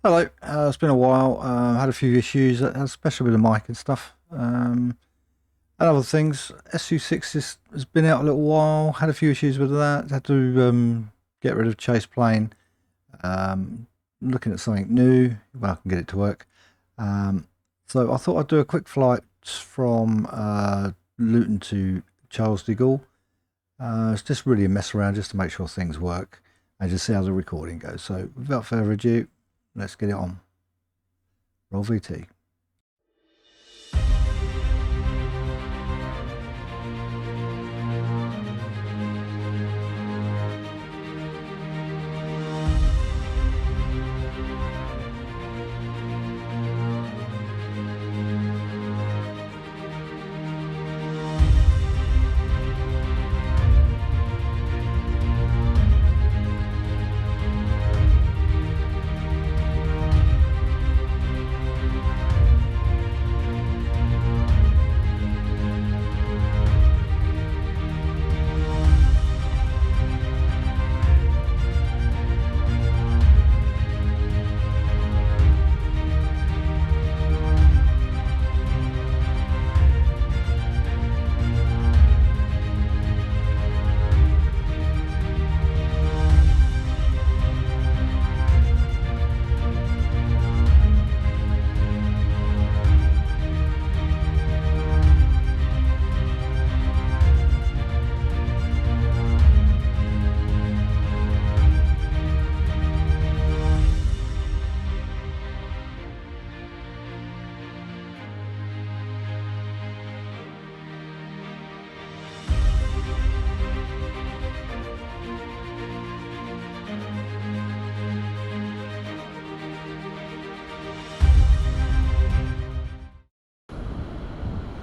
Hello, it's been a while. Had a few issues, especially with the mic and stuff. And other things. SU6 has been out a little while. Had a few issues with that. Had to get rid of Chase Plane. Looking at something new. Well, I can get it to work. So I thought I'd do a quick flight from Luton to Charles de Gaulle. It's just really a mess around just to make sure things work and just see how the recording goes. So without further ado, let's get it on. Roll VT.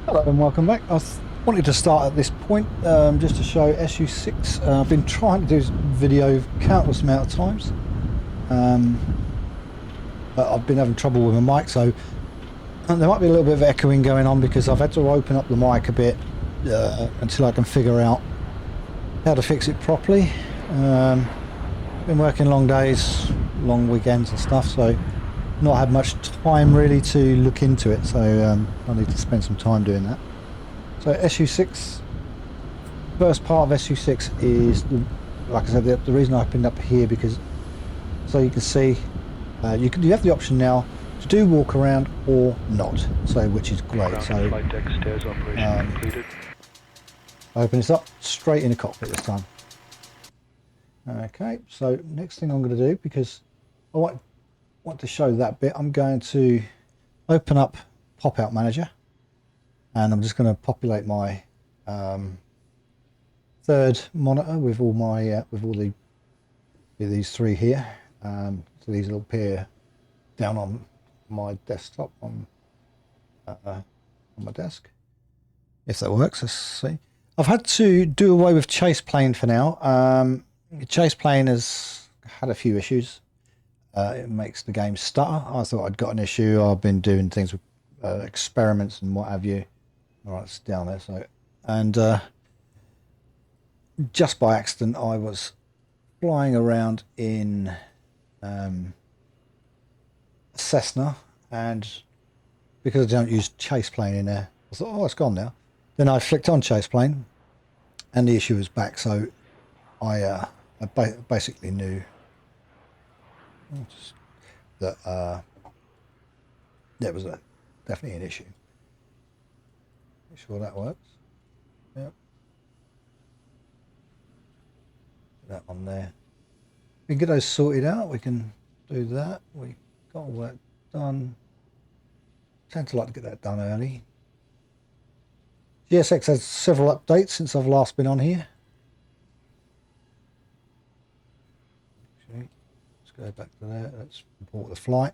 Hello and welcome back. Wanted to start at this point just to show SU6. I've been trying to do this video countless amount of times, but I've been having trouble with my mic, so there might be a little bit of echoing going on because I've had to open up the mic a bit until I can figure out how to fix it properly. Been working long days, long weekends and stuff, so not had much time really to look into it, so I need to spend some time doing that. So SU6, first part of SU6 is, like I said, the reason I pinned up here, because so you can see you have the option now to do walk around or not, so which is great. So flight deck stairs operation completed. Open this up straight in the cockpit this time. Okay, so next thing I'm going to do, because I want to show that bit, I'm going to open up Pop-Out Manager, and I'm just going to populate my third monitor with all my these three here. So these will appear down on my desktop on my desk, if that works. Let's see. I've had to do away with Chase Plane for now. Chase Plane has had a few issues. It makes the game stutter. I thought I'd got an issue. I've been doing things with experiments and what have you. All right, it's down there. So, and just by accident, I was flying around in Cessna, and because I don't use Chase Plane in there, I thought, oh, it's gone now. Then I flicked on Chase Plane, and the issue was back. So I basically knew that there was definitely an issue. Make sure that works. Yep. Put that on there. We can get those sorted out. We can do that. We got all that done. Tend to like to get that done early. GSX has several updates since I've last been on here. Go back to there. Let's report the flight.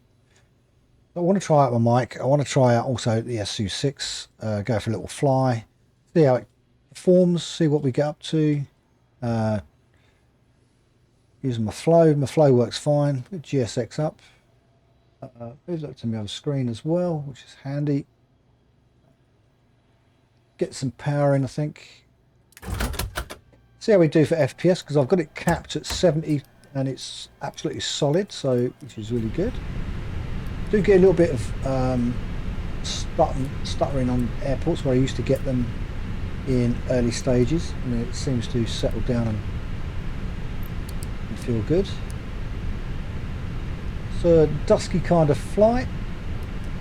I want to try out my mic. I want to try out also the SU6. Go for a little fly, see how it performs, see what we get up to. Using my flow. My flow works fine. Put GSX up. Moves up to my other screen as well, which is handy. Get some power in, I think. See how we do for FPS, because I've got it capped at 70 and it's absolutely solid, so which is really good. Do get a little bit of stuttering on airports where I used to get them in early stages, and it seems to settle down and feel good. So dusky kind of flight,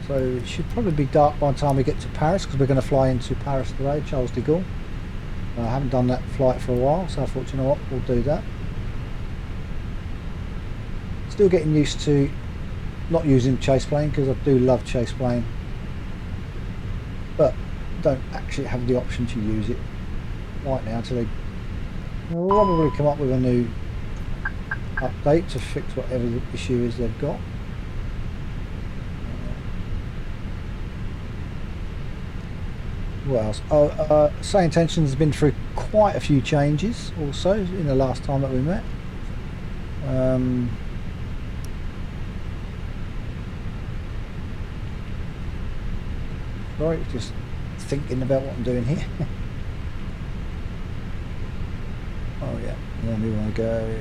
so it should probably be dark by the time we get to Paris, because we're going to fly into Paris today, Charles de Gaulle. I haven't done that flight for a while, so I thought, you know what, we'll do that. Still getting used to not using chase plane, because I do love chase plane, but don't actually have the option to use it right now until they probably come up with a new update to fix whatever the issue is they've got. What else? Oh, Say Intentions has been through quite a few changes also in the last time that we met. Sorry, just thinking about what I'm doing here. Oh yeah, and then we want to go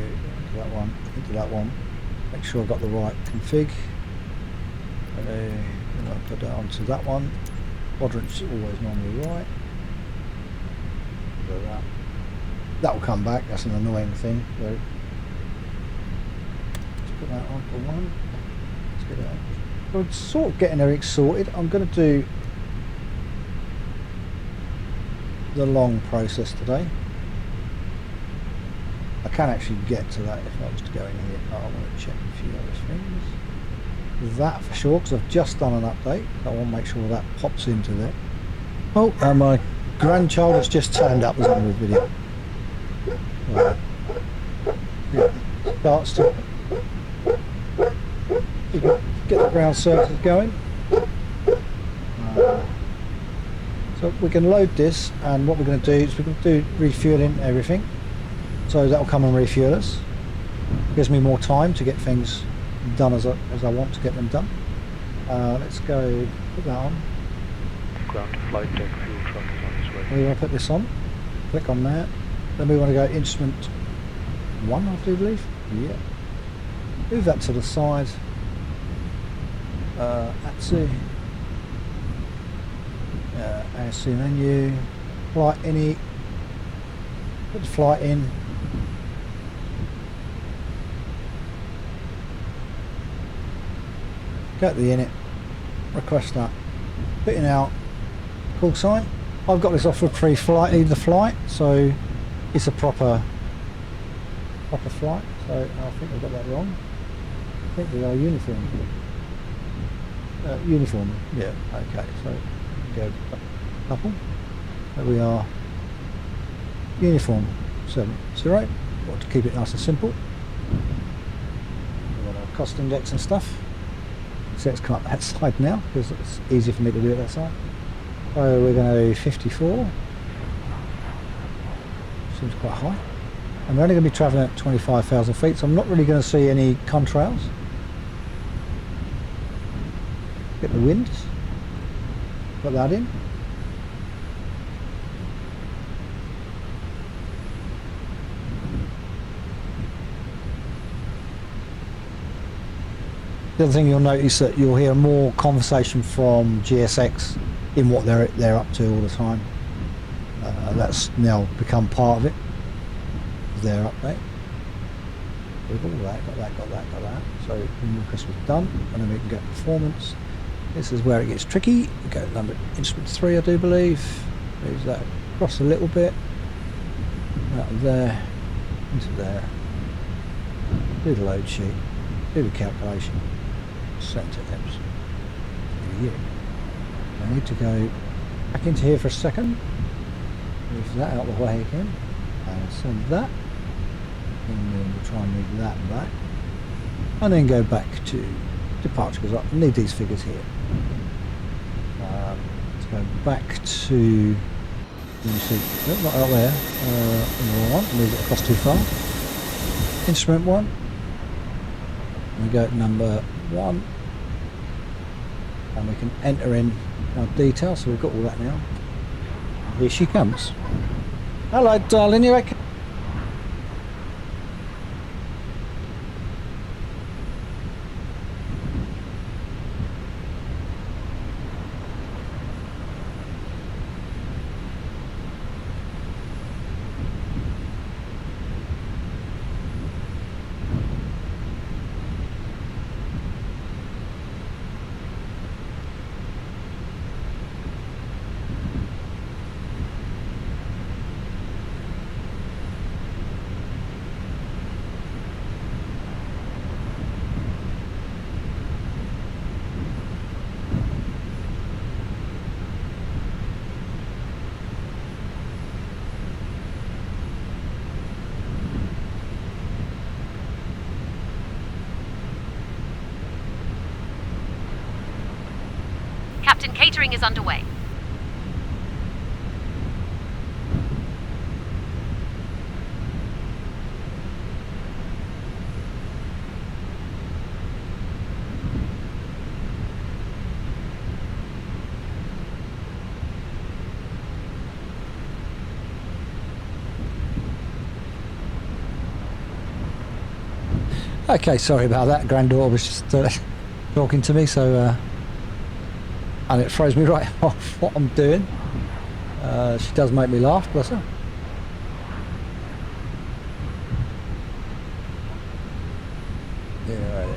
into that one, make sure I've got the right config. Then I'll put that onto that one. Quadrant's always normally right. So that will come back, that's an annoying thing. So let's put that on for one. Let's get that. So I'm sort of getting everything sorted. I'm going to do the long process today. I can actually get to that if I was to go in here. I want to check a few other things. That for sure, because I've just done an update. I want to make sure that pops into there. Oh, and my grandchild has just turned up as on the video. Yeah, starts to get the ground surface going. So we can load this, and what we're going to do is we're going to do refueling everything. So that will come and refuel us. Gives me more time to get things done as I want to get them done. Let's go put that on. Ground to flight deck, fuel truck is on its way. We want to put this on. Click on that. Then we want to go instrument 1, I do believe. Yeah. Move that to the side. ATSI. ASC menu. Flight ini. Put the flight in. Go to the init, request that, putting out call sign. I've got this off for pre-flight, leave the flight, so it's a proper flight. So I think I've got that wrong. I think we are uniform. Uniform, yeah, okay, so go couple. So we are uniform 70. Want to keep it nice and simple. We've got our cost index and stuff. So let's come up that side now, because it's easier for me to do it that side. So we're going to do 54. Seems quite high. And we're only going to be travelling at 25,000 feet, so I'm not really going to see any contrails. Get the wind. Put that in. The other thing you'll notice that you'll hear more conversation from GSX in what they're up to all the time. That's now become part of it, their update. We've got all that, got that. So request was done, and then we can go performance. This is where it gets tricky. We go number instrument 3, I do believe. Move that across a little bit. Out of there into there. Do the load sheet. Do the calculation. Set to EPS. I need to go back into here for a second. Move that out of the way again. And send that. And then we'll try and move that back. And then go back to departure, because I need these figures here. Let's go back to, let me see, no, not out there. Number 1, move it across too far. Instrument 1. We go to number 1, and we can enter in our details, so we've got all that now. Here she comes. Hello darling, you okay? Captain, catering is underway. Okay, sorry about that. Granddaughter was just talking to me, so and it throws me right off what I'm doing. She does make me laugh, bless her. Yeah, right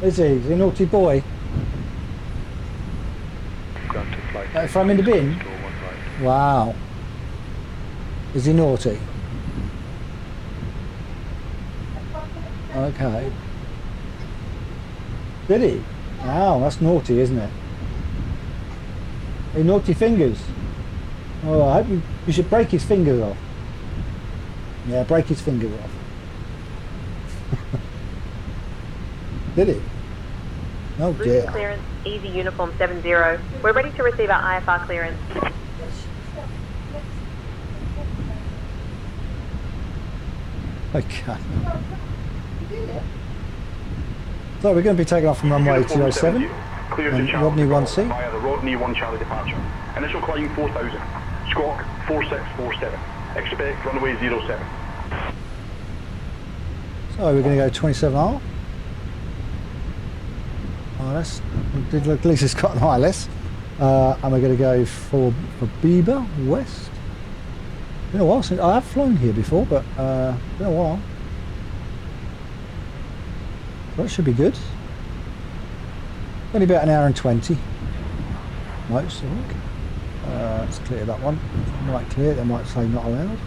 there. Is he a naughty boy? Ground to flight. Throw him in the bin? Store 1 right. Wow. Is he naughty? Okay. Did he? Wow, that's naughty, isn't it? Hey, naughty fingers. Oh, I hope you should break his fingers off. Yeah, break his fingers off. Did he? Oh Luton dear. clearance, Easy Uniform 70. We're ready to receive our IFR clearance. Okay. So we're going to be taking off from runway 207 and Rodney 1C. Via the Rodney 1 Charlie departure. Initial climb 4000. Squawk 4647. Expect runway 07. So we're going to go 27R. ILS. At least it's got an ILS. And we're going to go for Bieber West. Been a while since I have flown here before, but been a while. So that should be good. Only about an hour and 20. Most, I think. Let's clear that one. Might clear it, they might say not allowed.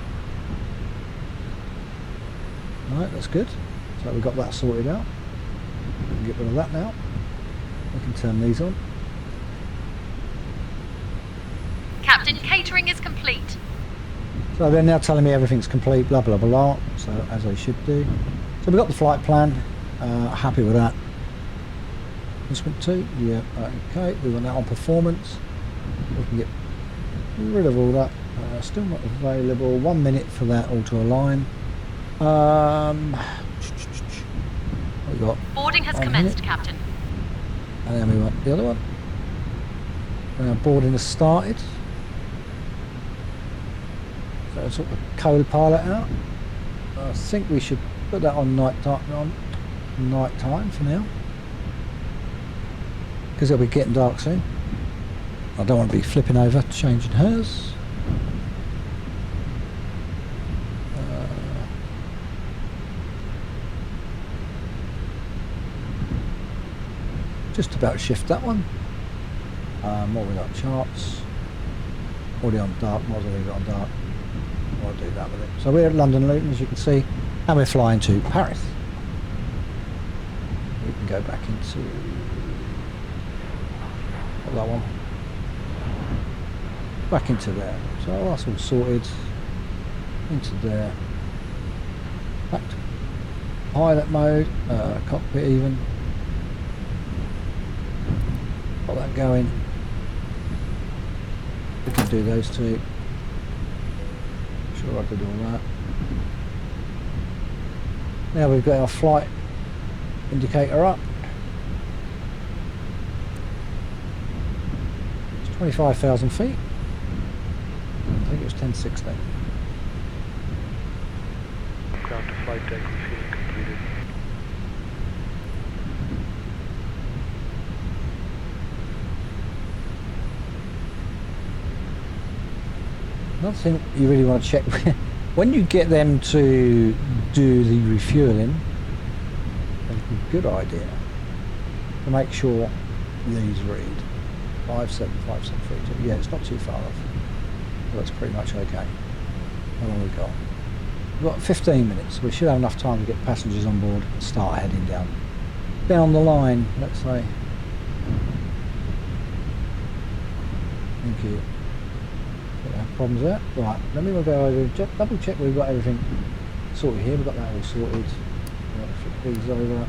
Right, that's good. So we've got that sorted out. We can get rid of that now. We can turn these on. Captain, catering is complete. So they're now telling me everything's complete, blah blah blah, so as they should do. So we've got the flight plan, happy with that. Instrument 2, yeah, okay, we want that on performance. We can get rid of all that, still not available, 1 minute for that auto align. What we got? Boarding has commenced, Captain. And then we want the other one. Boarding has started. So sort the co-pilot out. I think we should put that on night time for now, because it'll be getting dark soon. I don't want to be flipping over changing hers. Just about shift that one. What we got? Charts. Already on dark. What have we got on dark? I'll do that with it. So we're at London Luton, as you can see, and we're flying to Paris. We can go back into that one. Back into there. So that's all sorted. Into there. Back to pilot mode, cockpit even. Got that going. We can do those two. Sure I could do all that. Now we've got our flight indicator up. It's 25,000 feet. I think it was 1060. Ground to flight deck refueling completed. Another thing you really want to check when you get them to do the refueling, it's a good idea to make sure these read 575732. Yeah, it's not too far off. That's pretty much okay. How long have we got? We've got 15 minutes. We should have enough time to get passengers on board and start heading down the line, let's say. Thank you. Problems there. Right, let me go over, double check we've got everything sorted here. We've got that all sorted. Right, flip these over.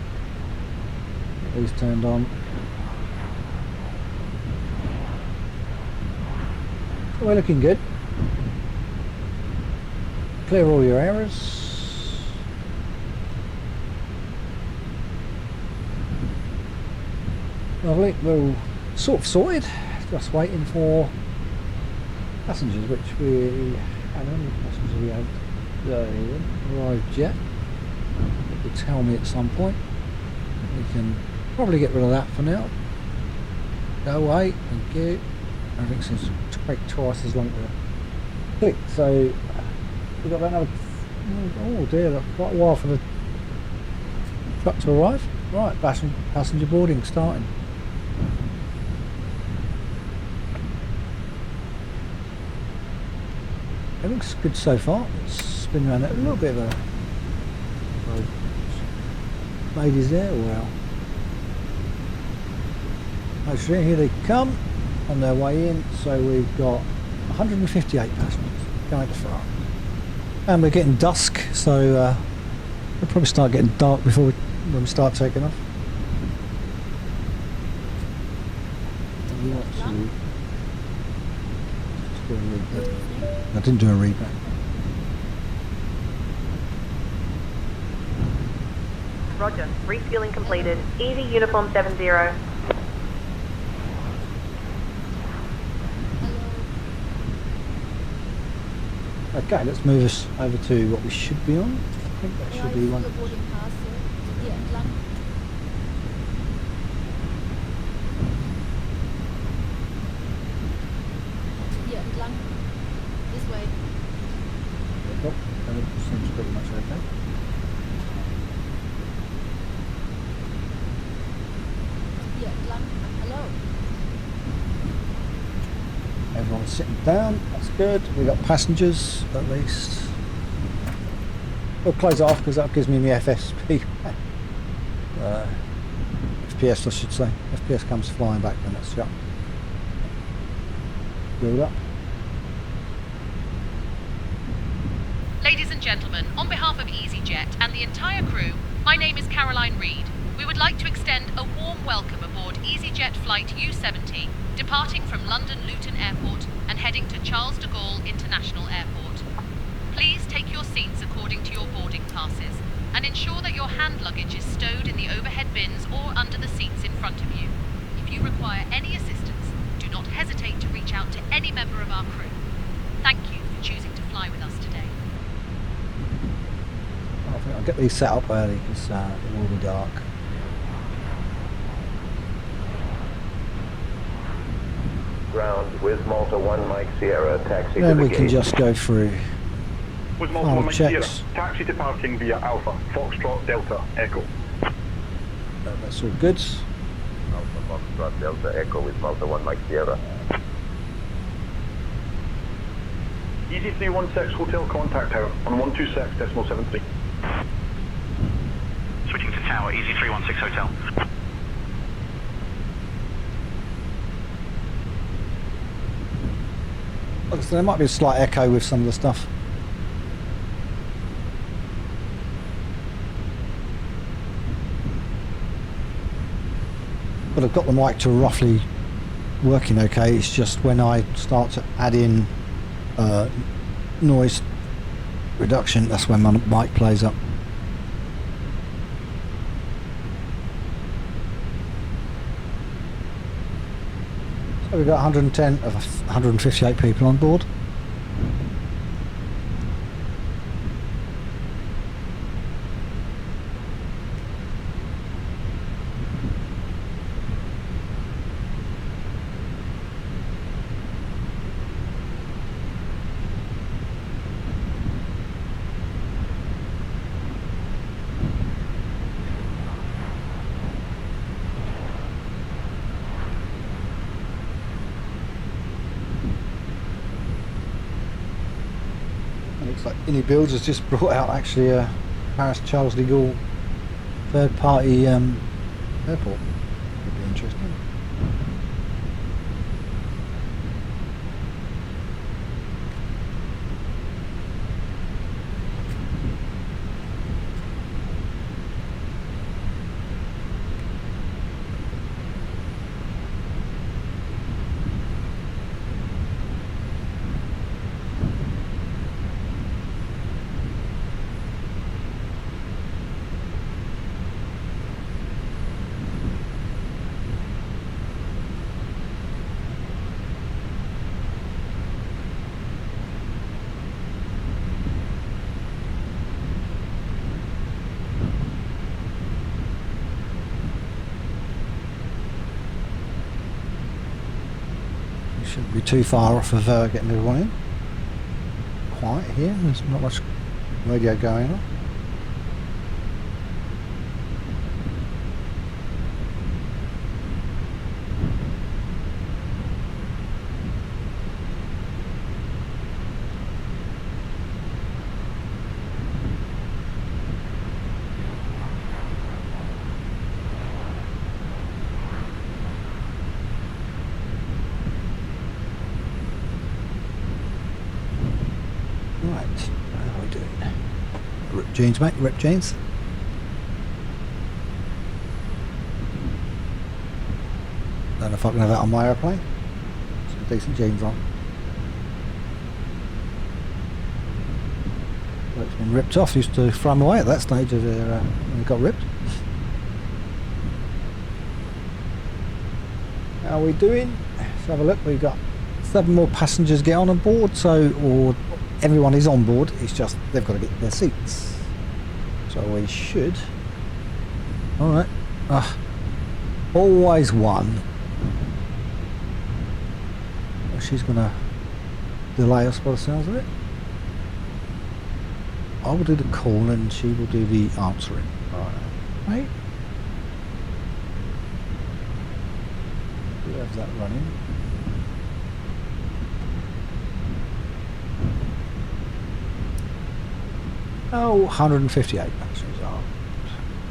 Get these turned on. We're looking good. Clear all your errors. Lovely. We're all sort of sorted. Just waiting for passengers, which we... How many passengers we have arrived yet? It will tell me at some point. We can probably get rid of that for now. Go away. Thank you. Everything seems to take twice as long to click. So we've got another... Oh dear, that's quite a while for the truck to arrive. Right, passenger boarding starting. It looks good so far. It's been around a little bit of a... Ladies there, well. Actually, here they come on their way in. So we've got 158 passengers going to front. And we're getting dusk, so we'll probably start getting dark before when we start taking off. I didn't do a reback. Roger. Refueling completed. Easy uniform 70. Okay, let's move us over to what we should be on. I think that should be one. This way. Oh, that seems pretty much okay. Hello. Everyone's sitting down, that's good. We've got passengers at least. We'll close it off because that gives me the FSP. FPS I should say. FPS comes flying back when that's shut. Build up. Ladies and gentlemen, on behalf of EasyJet and the entire crew, my name is Caroline Reid. We would like to extend a warm welcome aboard EasyJet Flight U70, departing from London Luton Airport and heading to Charles de Gaulle International Airport. Please take your seats according to your boarding passes and ensure that your hand luggage is stowed in the overhead bins or under the seats in front of you. If you require any assistance, do not hesitate to reach out to any member of our crew. Thank you for choosing to fly with us today. I think I'll get these set up early because it will be dark. Ground with Malta 1 Mike Sierra, taxi Then to the we can gate. just go through With Malta final 1 Mike Sierra, checks. taxi departing via Alpha, Foxtrot, Delta, Echo. That's all good. Alpha Foxtrot Delta Echo with Malta 1 Mike Sierra. Easy 316 Hotel Contact Tower on 126.73. Switching to tower, Easy 316 Hotel. So there might be a slight echo with some of the stuff. But I've got the mic to roughly working okay. It's just when I start to add in noise reduction, that's when my mic plays up. So we've got 110 of 158 people on board. Looks like Any Builds has just brought out actually a Paris Charles de Gaulle third party airport. Could be interesting. Shouldn't be too far off of getting everyone in. Quiet here, there's not much radio going on. Right, how are we doing? Rip jeans, mate, rip jeans. Don't know if I can have that on my aeroplane. Some decent jeans on. It's been ripped off, used to throw them away at that stage of their, when they got ripped. How are we doing? Let's have a look. We've got 7 more passengers get on board, so, or everyone is on board, it's just they've got to get their seats. So we should. Alright. Always one. Well, she's going to delay us by the sounds of it. I will do the call and she will do the answering. Right. We have that running. Oh, 158 passengers are.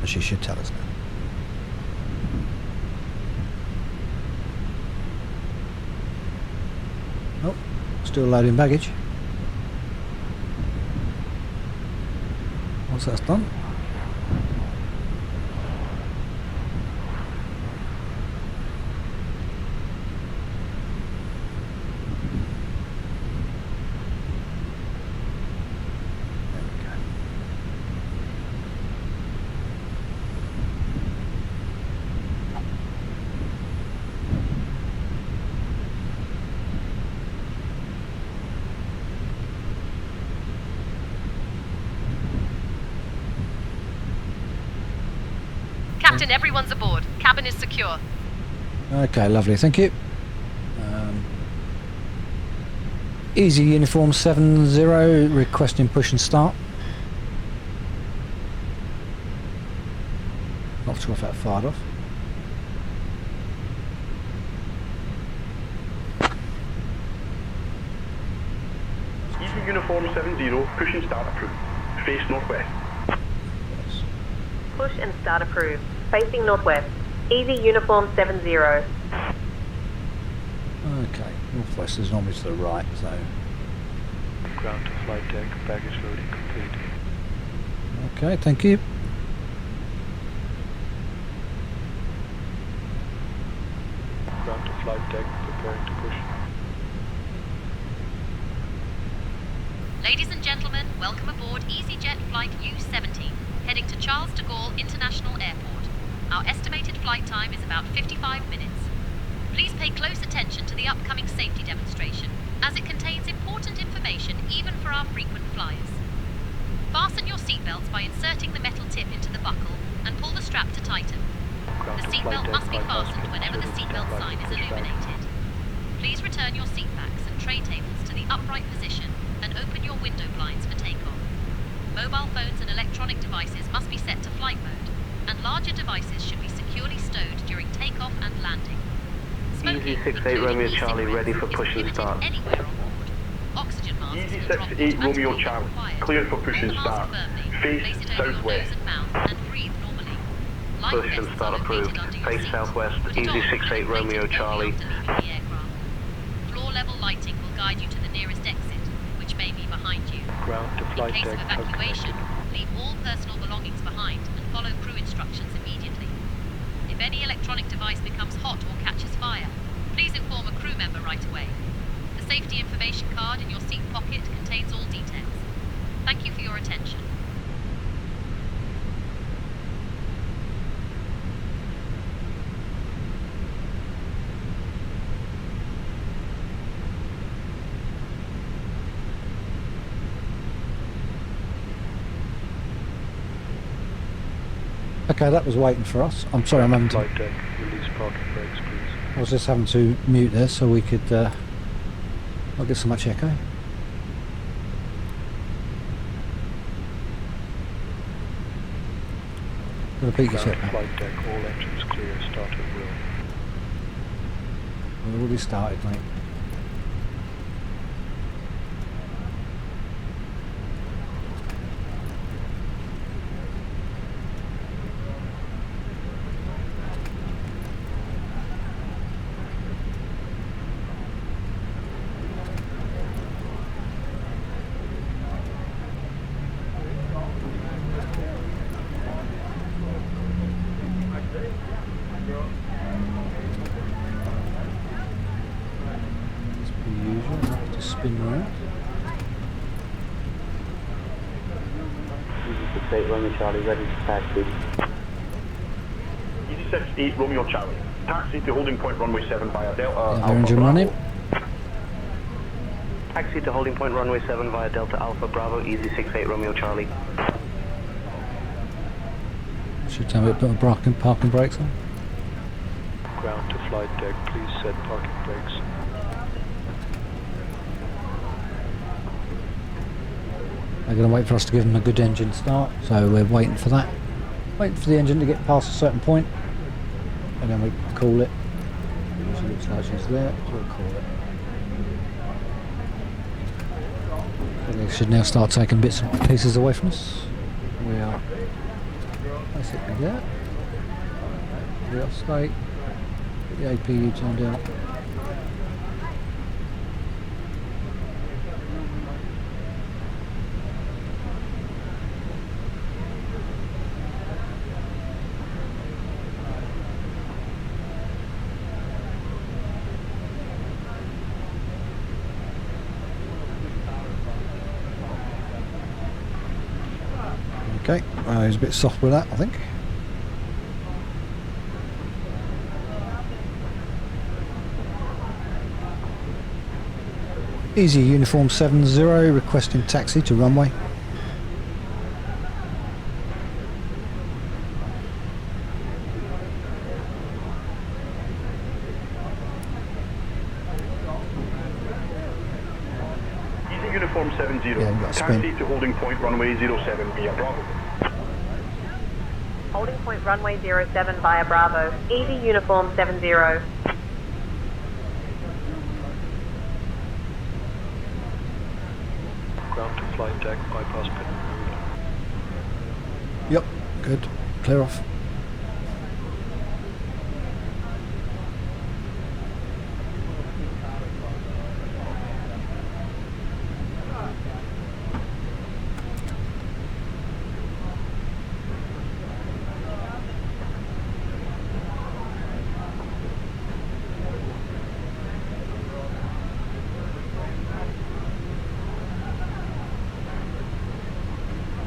She should tell us now. Oh, still loading baggage. Once that's done. Captain, everyone's aboard. Cabin is secure. Okay, lovely, thank you. Easy Uniform 70 requesting push and start. Not sure if that fired off. Easy Uniform 70, push and start approved. Face northwest. Push and start approved. Facing northwest. Easy Uniform 70. Okay, northwest is normally to the right, so. Ground to flight deck, baggage loading complete. Okay, thank you. Ground to flight deck, preparing to push. Ladies and gentlemen, welcome aboard EasyJet Flight U-70, heading to Charles de Gaulle International Airport. Our estimated flight time is about 55 minutes. Please pay close attention to the upcoming safety demonstration, as it contains important information even for our frequent flyers. Fasten your seatbelts by inserting the metal tip into the buckle and pull the strap to tighten. The seatbelt must be fastened whenever the seatbelt sign is illuminated. Please return your seatbacks and tray tables to the upright position and open your window blinds for takeoff. Mobile phones and electronic devices must be set to flight mode, and larger devices should be securely stowed during takeoff and landing. Smoking, Easy 68 including Romeo e-cigarettes, Charlie, ready for is push and prohibited start. anywhere on board. Oxygen masks Easy will drop 68 Romeo automatically Charlie, when required. cleared for push and Hold the mask start. firmly, Face place it over your southwest. nose and mouth, and breathe normally. Life Push and vests start are located approved. under your Face seat. southwest, Put it Easy on 68 and inflate Romeo it only Charlie. after leaving the aircraft. Floor level lighting will guide you to the nearest exit, which may be behind you. Ground to In flight case deck of has evacuation, connected. leave all personal belongings behind and follow crew instructions immediately. If any electronic device becomes hot or catches fire, please inform a crew member right away. The safety information card in your seat pocket contains all details. Thank you for your attention. Okay, that was waiting for us. I'm sorry, I'm having to. Flight deck, release parking brakes, please. I was just having to mute there so we could Not get so much echo. Got a peek your Ground ship to now. flight deck, all engines clear, start at will. We've already started, mate. As per usual, I have to spin around. Easy 68 Romeo Charlie, ready to taxi. Easy 68 Romeo Charlie. Taxi to holding point runway 7 via Delta Yeah, Alpha engine Bravo. running. Taxi to holding point runway 7 via Delta Alpha Bravo, easy 68 Romeo Charlie. Should tell me to put a parking brakes on. Ground to flight deck, please set parking brakes. They're going to wait for us to give them a good engine start, so we're waiting for that. Waiting for the engine to get past a certain point, and then we call it. She looks like she's there, so we'll call it. So they should now start taking bits and pieces away from us. We are basically there. We are straight. Get the APU turned out. Okay, he's a bit soft with that, I think. Easy uniform 70 requesting taxi to runway. Easy uniform 70. Yeah, we've got a Taxi spin. to holding point runway 07 via Bravo. Holding point runway 07 via Bravo. Easy uniform 70. Ground to flight deck, bypass pin removed. Yep, good. Clear off.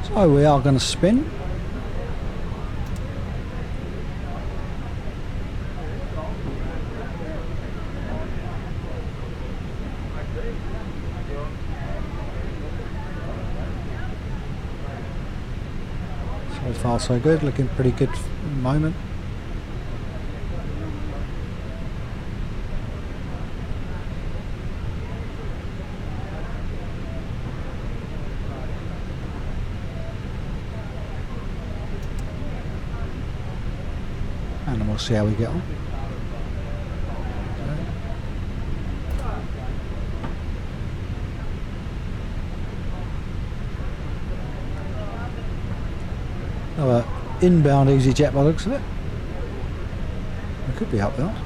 So we are going to spin. So far so good, looking pretty good at the moment. And then we'll see how we get on. Another inbound EasyJet by the looks of it. It could be outbound.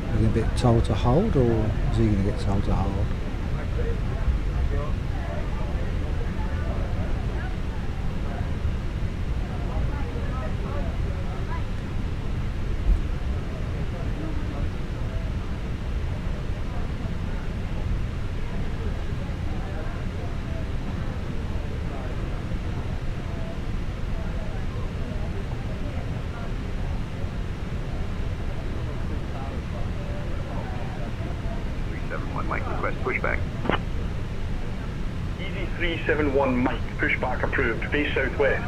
Are you going to get told to hold, or is he going to get told to hold? Easy Easy 371 Mike, pushback approved, face southwest.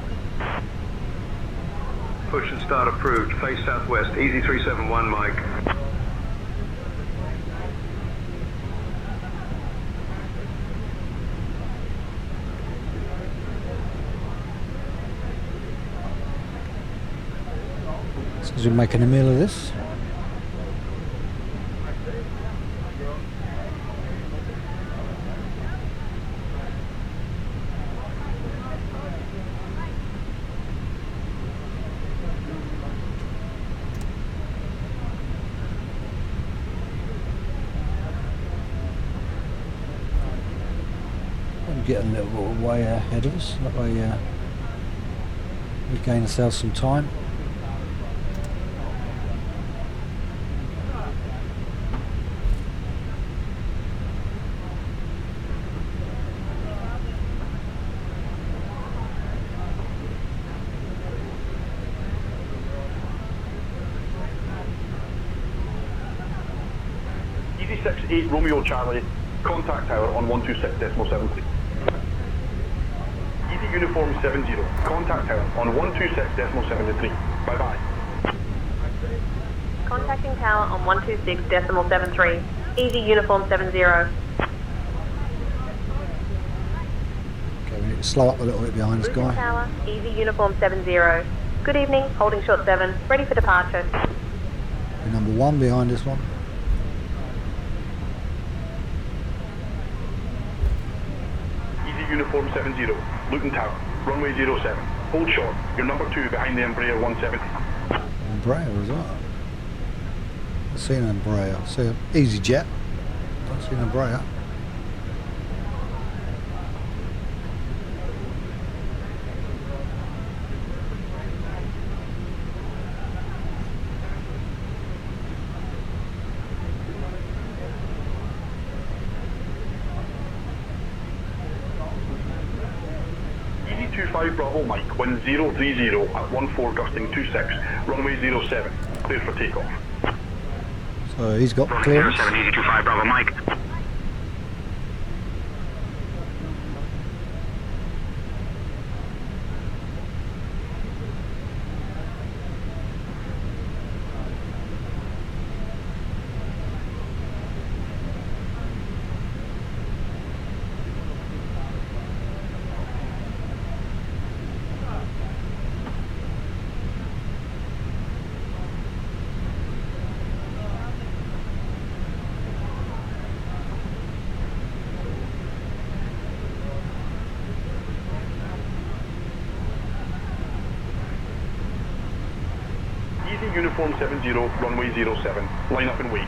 Push and start approved. Face southwest. Easy 371, Mike. Because we're making a meal of this. I'm getting a little way ahead of us. That way we gain ourselves some time. Easy 68 Romeo Charlie, contact tower on 126.73. Easy uniform 70, contact tower on 126.73. Bye bye. Contacting tower on 126.73. Easy uniform 70. Okay, we need to slow up a little bit behind this Luton guy. tower, easy uniform 70. Good evening, holding short 7, ready for departure. We're number 1 behind this one. Easy uniform 70, Luton tower, runway 07. Hold short, you're number 2 behind the Embraer 170. Embraer as well. I've seen an Embraer. I see an EasyJet. Don't see an Embraer. Easy 25 Bravo Mike, wind 030 at 14 gusting 26, runway 07. Clear for takeoff. So he's got clearance. 07, easy 25 Bravo Mike. Easy uniform 70, runway 07. Line up and wait.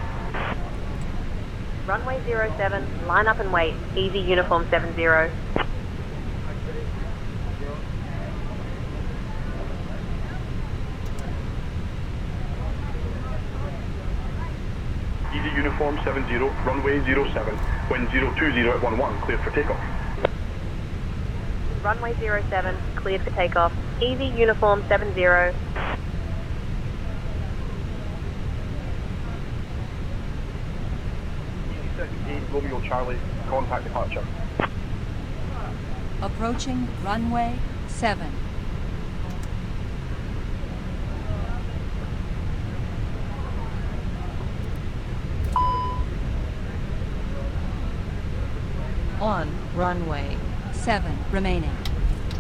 Runway 07, line up and wait. Easy uniform 70. Easy uniform 70, runway 07. Wind 020 at 11. Cleared for takeoff. Runway 07, cleared for takeoff. Easy uniform 70. Easy 68 Romeo Charlie, contact departure. Approaching runway 7. On runway 7 remaining.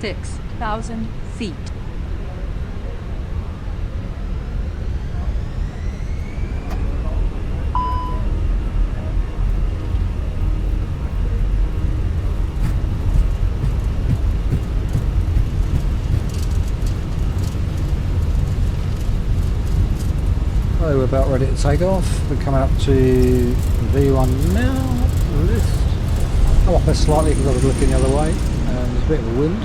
6,000 feet. So we're about ready to take off. We're coming up to V1 now. Lift. Come up there slightly because I was looking the other way. There's a bit of a wind.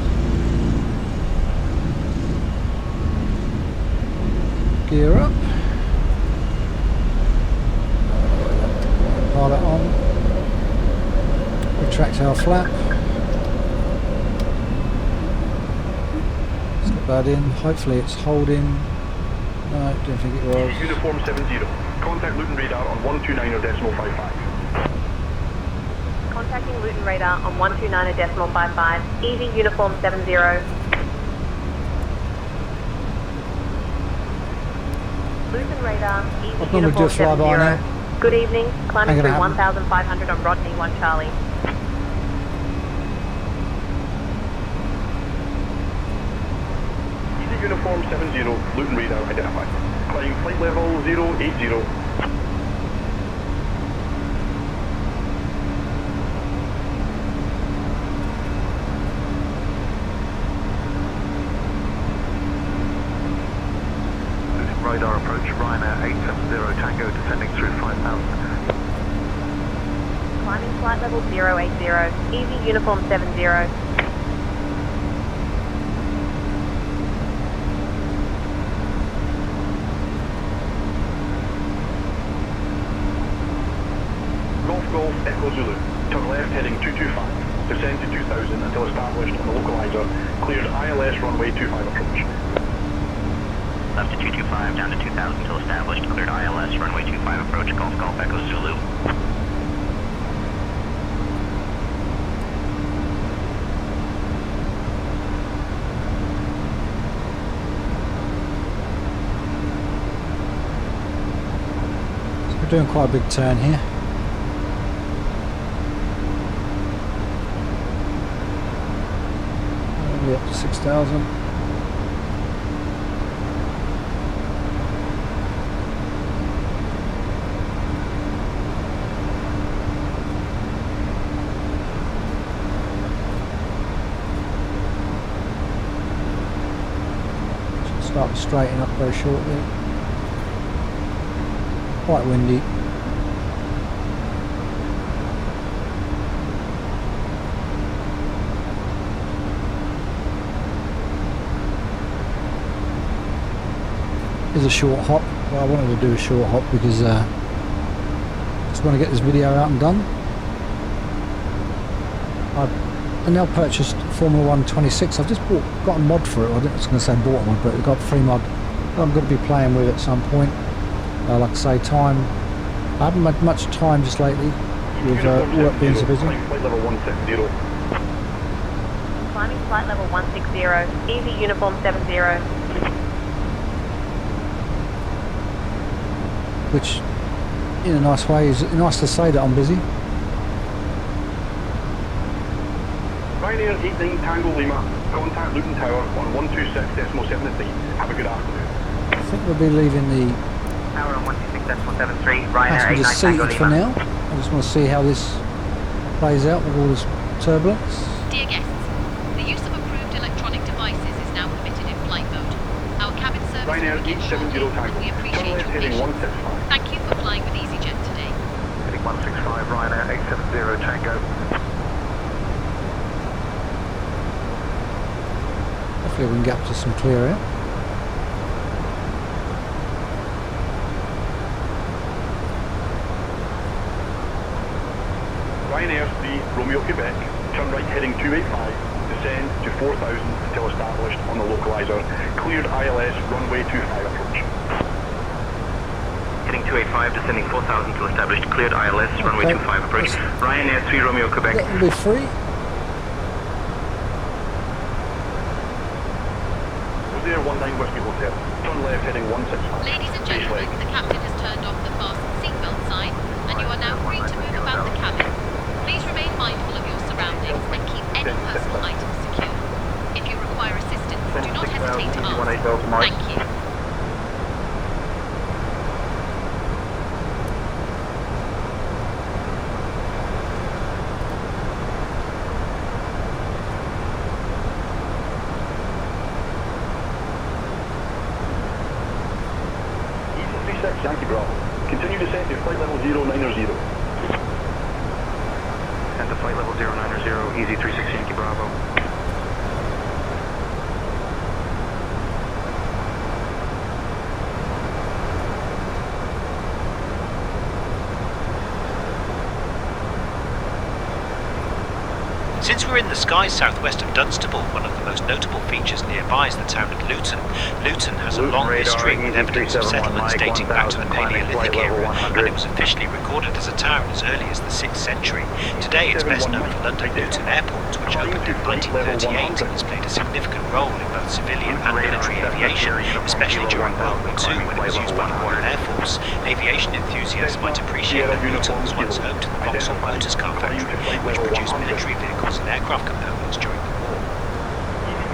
Gear up. Pilot on. Retract our flap. Slip that in. Hopefully it's holding. No, didn't think it was. Uniform 70. Contact Luton radar on 129.55. Contacting Luton radar on 129.55, Easy Uniform 70. Luton radar, Easy I'll normally do a Uniform flyby 70. now. Good evening, climbing Ain't through gonna happen. 1,500 on Rodney 1 Charlie. Easy Uniform 70, Luton radar identified. Climb flight level 080. Radar approach, Ryanair 870 Tango descending through 5,000. Climbing flight level 080, Easy Uniform 70. Golf Echo Zulu. Turn left heading 225. Descend to 2000 until established on the localizer. Cleared ILS runway 25 approach. Left to 225, down to 2000 until established. Cleared ILS, runway 25 approach, Golf Echo Zulu. So we're doing quite a big turn here. Only up to 6,000. Start to straighten up very shortly. Quite windy. Here's a short hop. Well, I wanted to do a short hop because I just want to get this video out and done. I now purchased Formula 1 26. I've just got a mod for it. I was going to say bought one, but I got a free mod that I'm going to be playing with at some point. Like I say, time. I haven't had much time just lately with work being so busy. Flight level 160. Climbing flight level 160, Easy Uniform 70. Which, in a nice way, is nice to say that I'm busy. Ryanair 89 Tango Lima. Contact Luton Tower on 126.73. Have a good afternoon. I think we'll be leaving the Tower on 126.73, Ryanair passenger 89 Tango seated for Lima. now. I just want to see how this plays out with all this turbulence. Dear guests, the use of approved electronic devices is now permitted in flight mode. Our cabin service Ryanair will begin 870 shortly, and Tango. we Turn appreciate left your heading patience. 165. Thank you for flying with EasyJet today. Heading 165, Ryanair 870 Tango. Hopefully we can get up to some clear air. Ryanair 3 Romeo Quebec. Turn right heading 285. Descend to 4000 until established on the localizer. Cleared ILS runway 25 approach. Heading 285, descending 4000 until established. Cleared ILS, runway Okay. 25 approach. Ryanair 3 Romeo Quebec. That will be free. Rosier 19 Whiskey Hotel. Turn left heading 165. Ladies and Base gentlemen, leg. the captain has turned off the fasten seatbelt sign, and you are now free to move about the cabin. Please remain mindful of your surroundings and keep any personal items secure. If you require assistance, do not hesitate to ask. Thank you. Easy 36 Yankee Bravo. Continue descent to flight level 090. And to flight level 090, Easy 36 Yankee Bravo. Since we're in the skies southwest of Dunstable, one of the most notable features nearby is the town of Luton. Luton has a long history with evidence of settlements dating back to the Paleolithic era, and it was officially recorded as a town as early as the 6th century. Today it's best known for London Luton Airport, which opened in 1938 and has played a significant role in both civilian and military aviation, especially during World War II when it was used by the Royal Air Force. Aviation enthusiasts might appreciate that Luton was once home to the Vauxhall Motors car factory, which produced military vehicles and aircraft components during the war.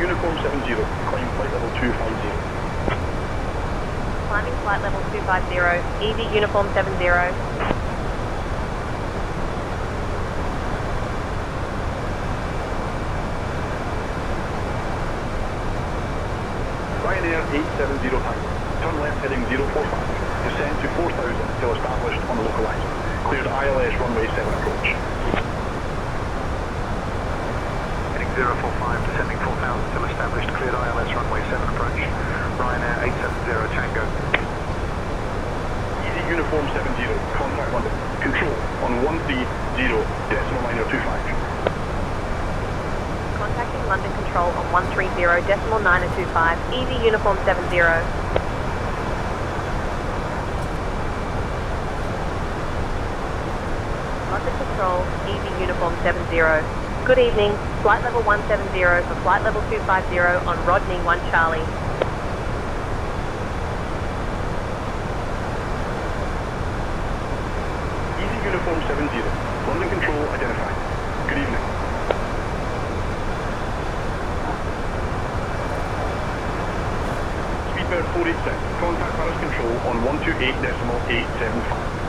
Uniform 70, climb flight level 250. Climbing flight level 250, Easy Uniform 70. Ryanair 870 Tango. Turn left heading 045. Descend to 4000 until established on the localizer. Cleared ILS runway 7 approach. Heading 045, descending 4000 till established. Cleared ILS runway 7 approach. Ryanair 870 Tango. Easy Uniform 70, contact London. Control on 130.925. Contacting London Control on 130.925, Easy Uniform 70. London Control, Easy Uniform 70. Good evening, flight level 170 for flight level 250 on Rodney 1 Charlie. Easy Uniform 70, London Control identified. Good evening. Speedbird 486, contact Paris Control on 128.875.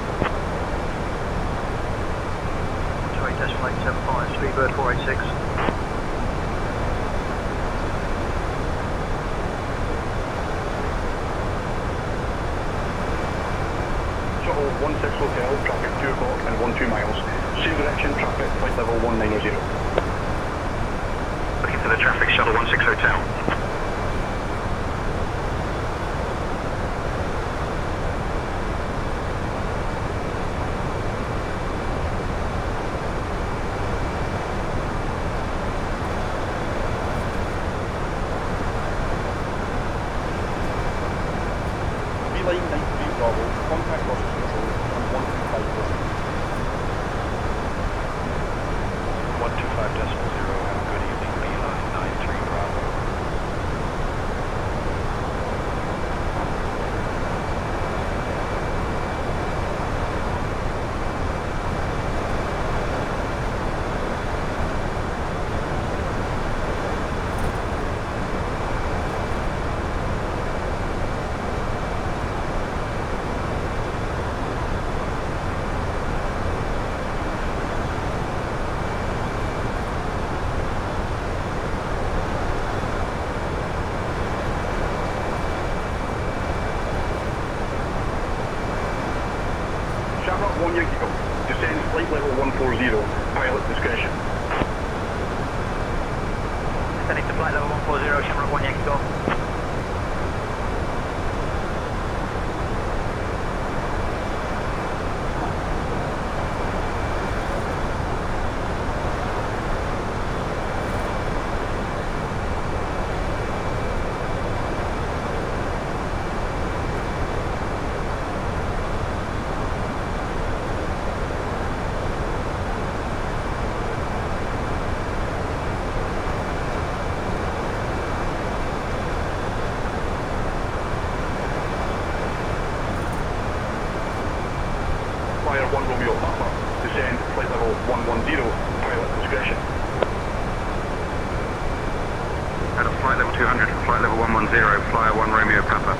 128.875, Speedbird 486. Shuttle 16 Hotel, traffic 2 o'clock and 12 miles. Same direction, traffic, flight level 190. Looking for the traffic, Shuttle 16 Hotel. Line 93 Bravo, contact Russell Control on 125. 125.0, have a good evening, Beeline 93 Bravo. Shamrock 1 Yankee Go. Descend flight level 140, pilot discretion. Descending to flight level 140, Shamrock 1 Yankee Golf. Flyer 1 Romeo Papa. Descend flight level 110, pilot discretion. Out of flight level 200 for flight level 110, Flyer 1 Romeo Papa.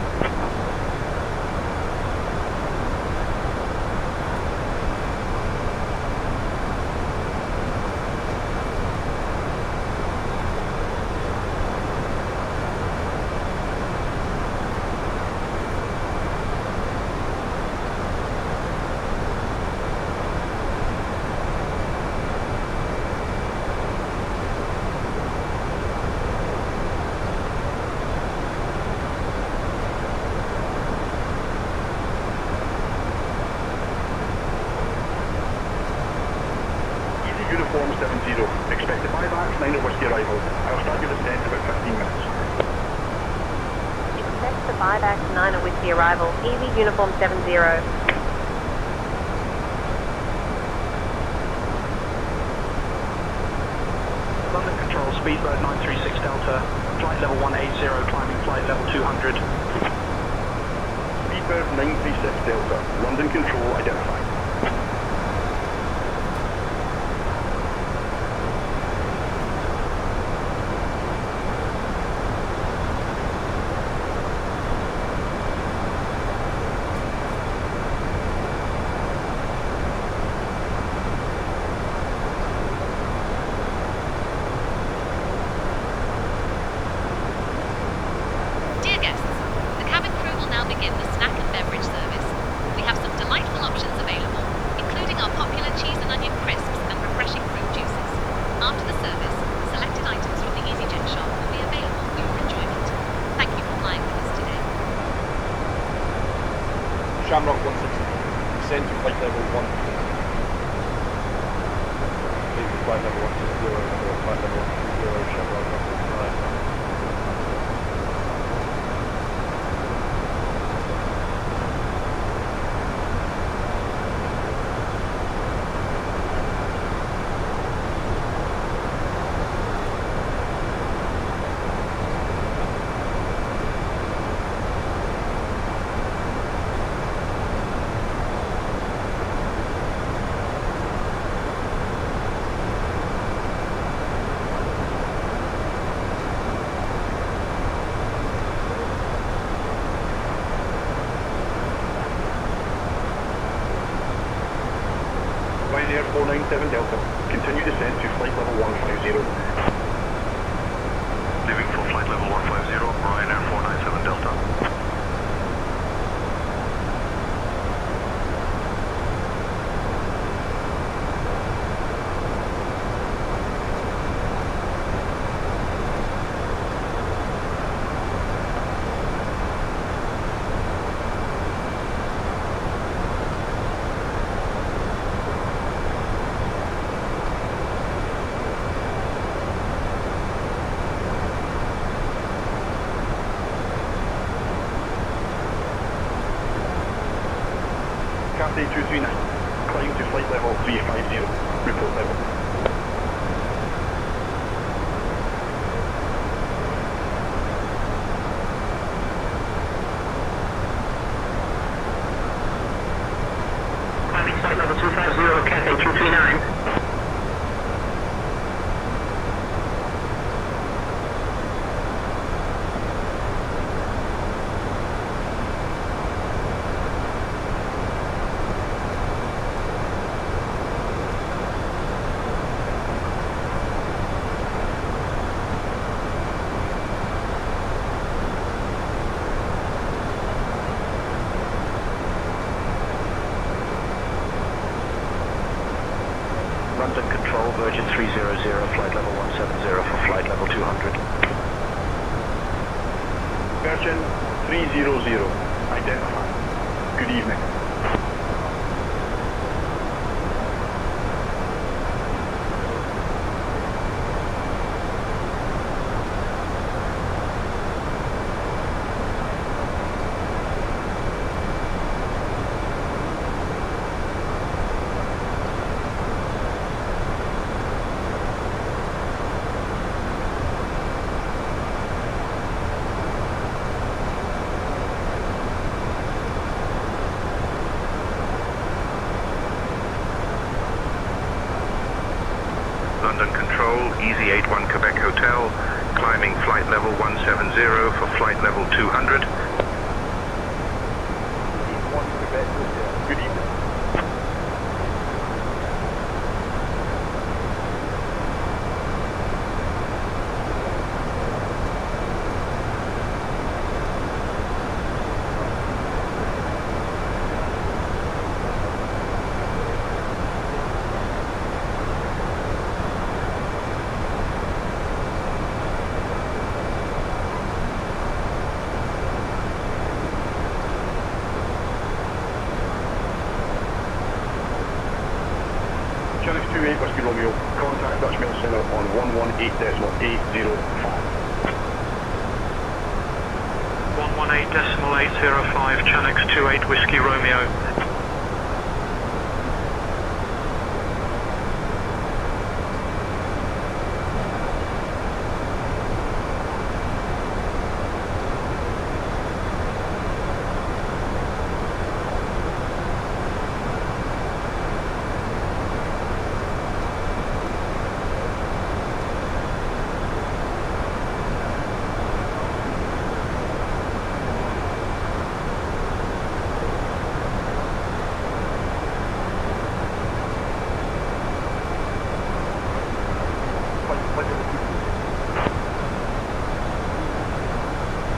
Uniform 70. Expected buyback, 9 whiskey arrival. I'll start your descent in about 15 minutes. Expect the buyback 9 whiskey arrival. Easy Uniform 70. London Control, speedbird 936 Delta, flight level 180, climbing flight level 200. Speedbird 936 Delta. London Control identified. Dear guests, the cabin crew will now begin the snack and beverage service. We have some delightful options available, including our popular cheese and onion crisps and refreshing fruit juices. After the service, selected items from the EasyJet shop will be available for your enjoyment. Thank you for flying with us today. Shamrock 160, descend to flight level 1. Leave to flight level 160 for flight level 120, Shamrock 165. Ryanair 497 Delta. Continue descent to flight level 150. Leaving for flight level 150, Ryanair 497 Delta. Cathay 239. Climb to flight level 350. Report level. Climbing flight level 250, Cathay 239. London Control, Virgin 300, flight level 170 for flight level 200. Virgin 300. Identified. Good evening. London Control, Easy 81 Quebec Hotel, climbing flight level 170 for flight level 200. 81 Quebec Hotel. Good evening. Channel 28 Whiskey Romeo, contact Dutch Mail Centre on 118.805. 118.805, Channel 28 Whiskey Romeo.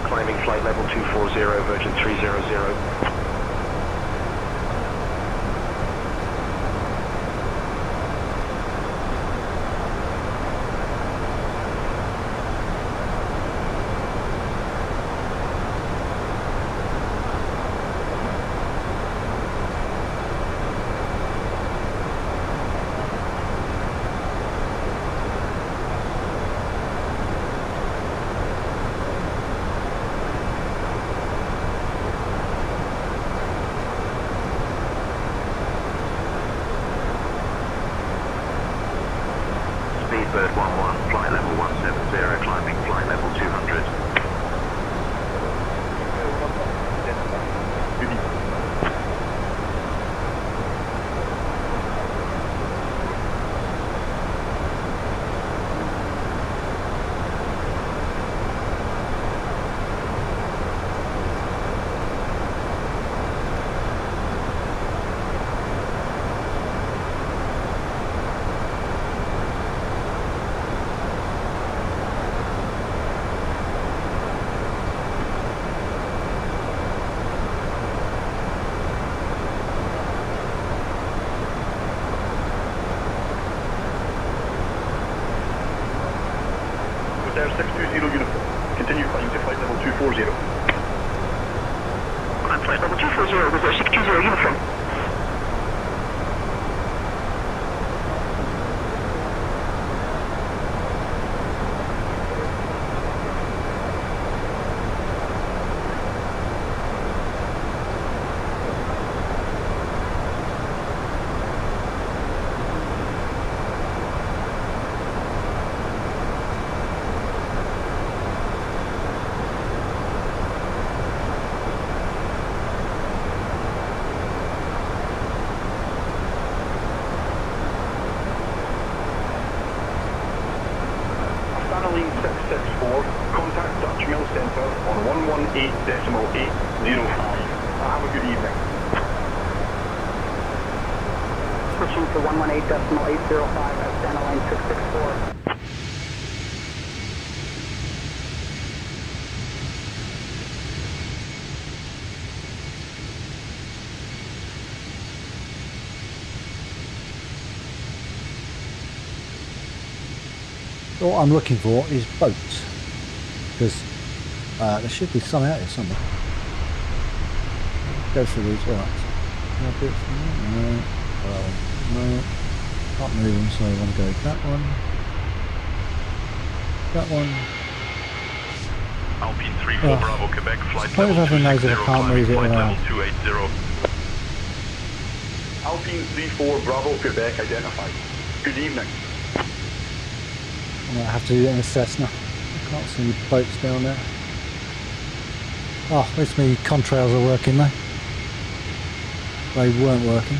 Climbing flight level 240, Virgin 300. Speedbird 11, flight level 170, climbing flight level 200. Air 620 uniform. Continue climb to flight level 240. Climb flight level 240, with 620 uniform. Stanley 664, contact Dutch Mail Centre on 118.805. Have a good evening. Switching to 118.805 at Stanley 664. What I'm looking for is boats, because there should be some out here somewhere. Go through these, right. No, no, can't move them, so I want to go that one, that one. Alpine 34 Bravo Quebec, flight level 260, climbing flight level 280. Alpine 34 Bravo Quebec identified. Good evening. I might have to do it in a Cessna. I can't see any boats down there. Oh, at least my contrails are working though. They weren't working.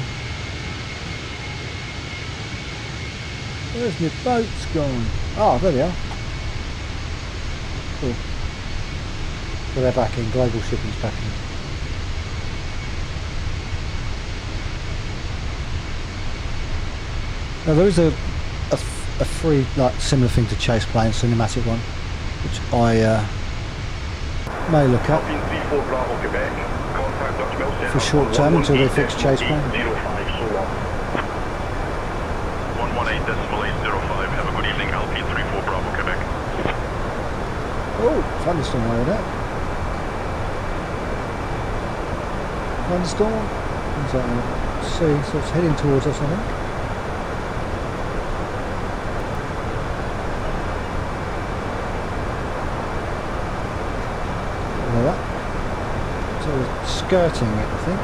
Where's my boats gone? Oh, there they are. Cool. So they're back in. Global shipping's back in. Now there is a free, like, similar thing to chase plane, cinematic one, which I may look at for short term until they fix chase plane. 118.805. Have a good evening, Alpine 34 Bravo Quebec. Oh, thunderstorm over there. Thunderstorm. What's that? See, so it's heading towards us, I think. skirting it, I think.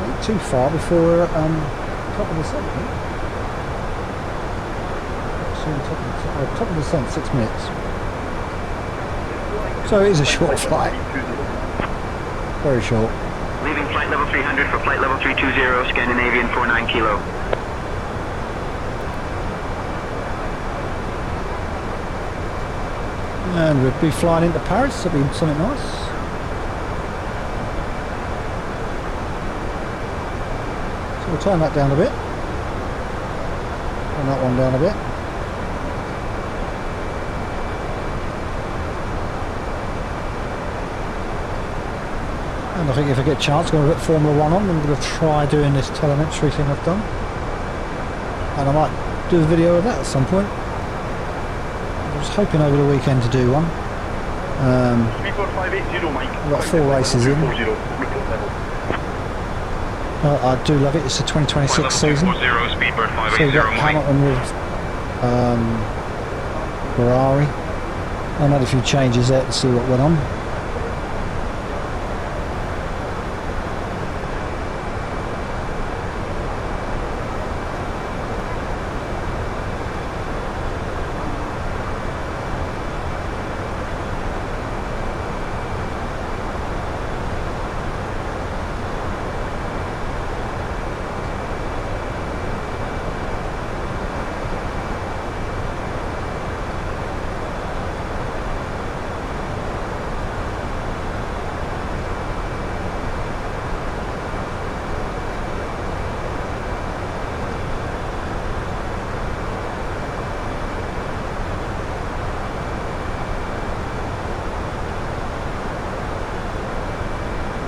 Not too far before we're top of the descent, I think. Top of the descent, 6 minutes. So it is a short flight. Very short. Leaving flight level 300 for flight level 320, Scandinavian 49 kilo. And we'll be flying into Paris, that'll be something nice. So we'll turn that down a bit. Turn that one down a bit. And I think if I get a chance, I'm going to put Formula 1 on. I'm going to try doing this telemetry thing I've done. And I might do a video of that at some point. I was hoping over the weekend to do one. I've got 4 races in. I do love it, it's the 2026 season. So we've got Hamilton with Ferrari. I made a few changes there to see what went on.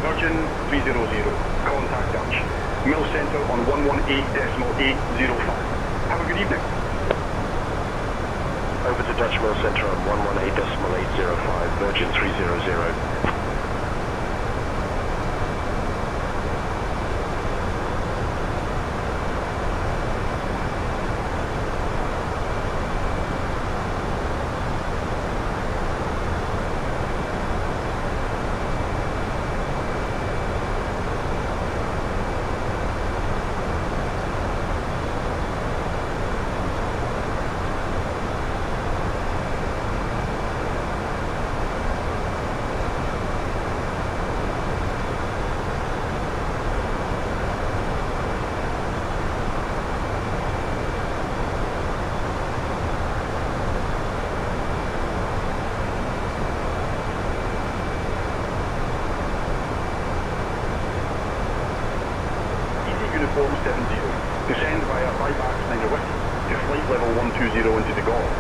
Virgin 300, contact Dutch. Mill Centre on 118.805. Have a good evening. Over to Dutch Mill Centre on 118.805, Virgin 300. Uniform 70. Descend via bypass Niner to flight level 120 into the Gaulle.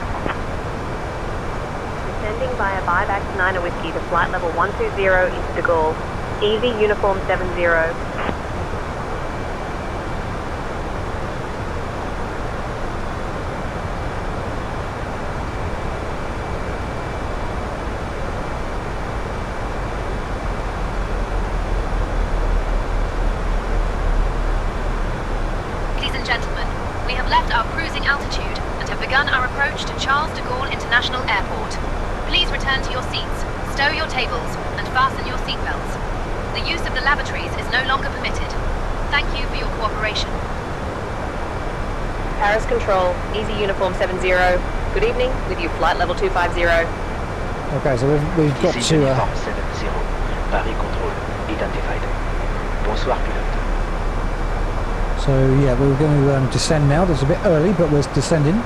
Descending via buyback 9 Whiskey to flight level 120 into de Gaulle. Easy Uniform 70. Gentlemen, we have left our cruising altitude and have begun our approach to Charles de Gaulle International Airport. Please return to your seats, stow your tables, and fasten your seatbelts. The use of the lavatories is no longer permitted. Thank you for your cooperation. Paris Control, Easy Uniform 70. Good evening, with you flight level 250. Okay, so we've got to... Uniform 70, Paris Control, identified. Bonsoir, pilote. So yeah, we're going to descend now. That's a bit early, but we're descending.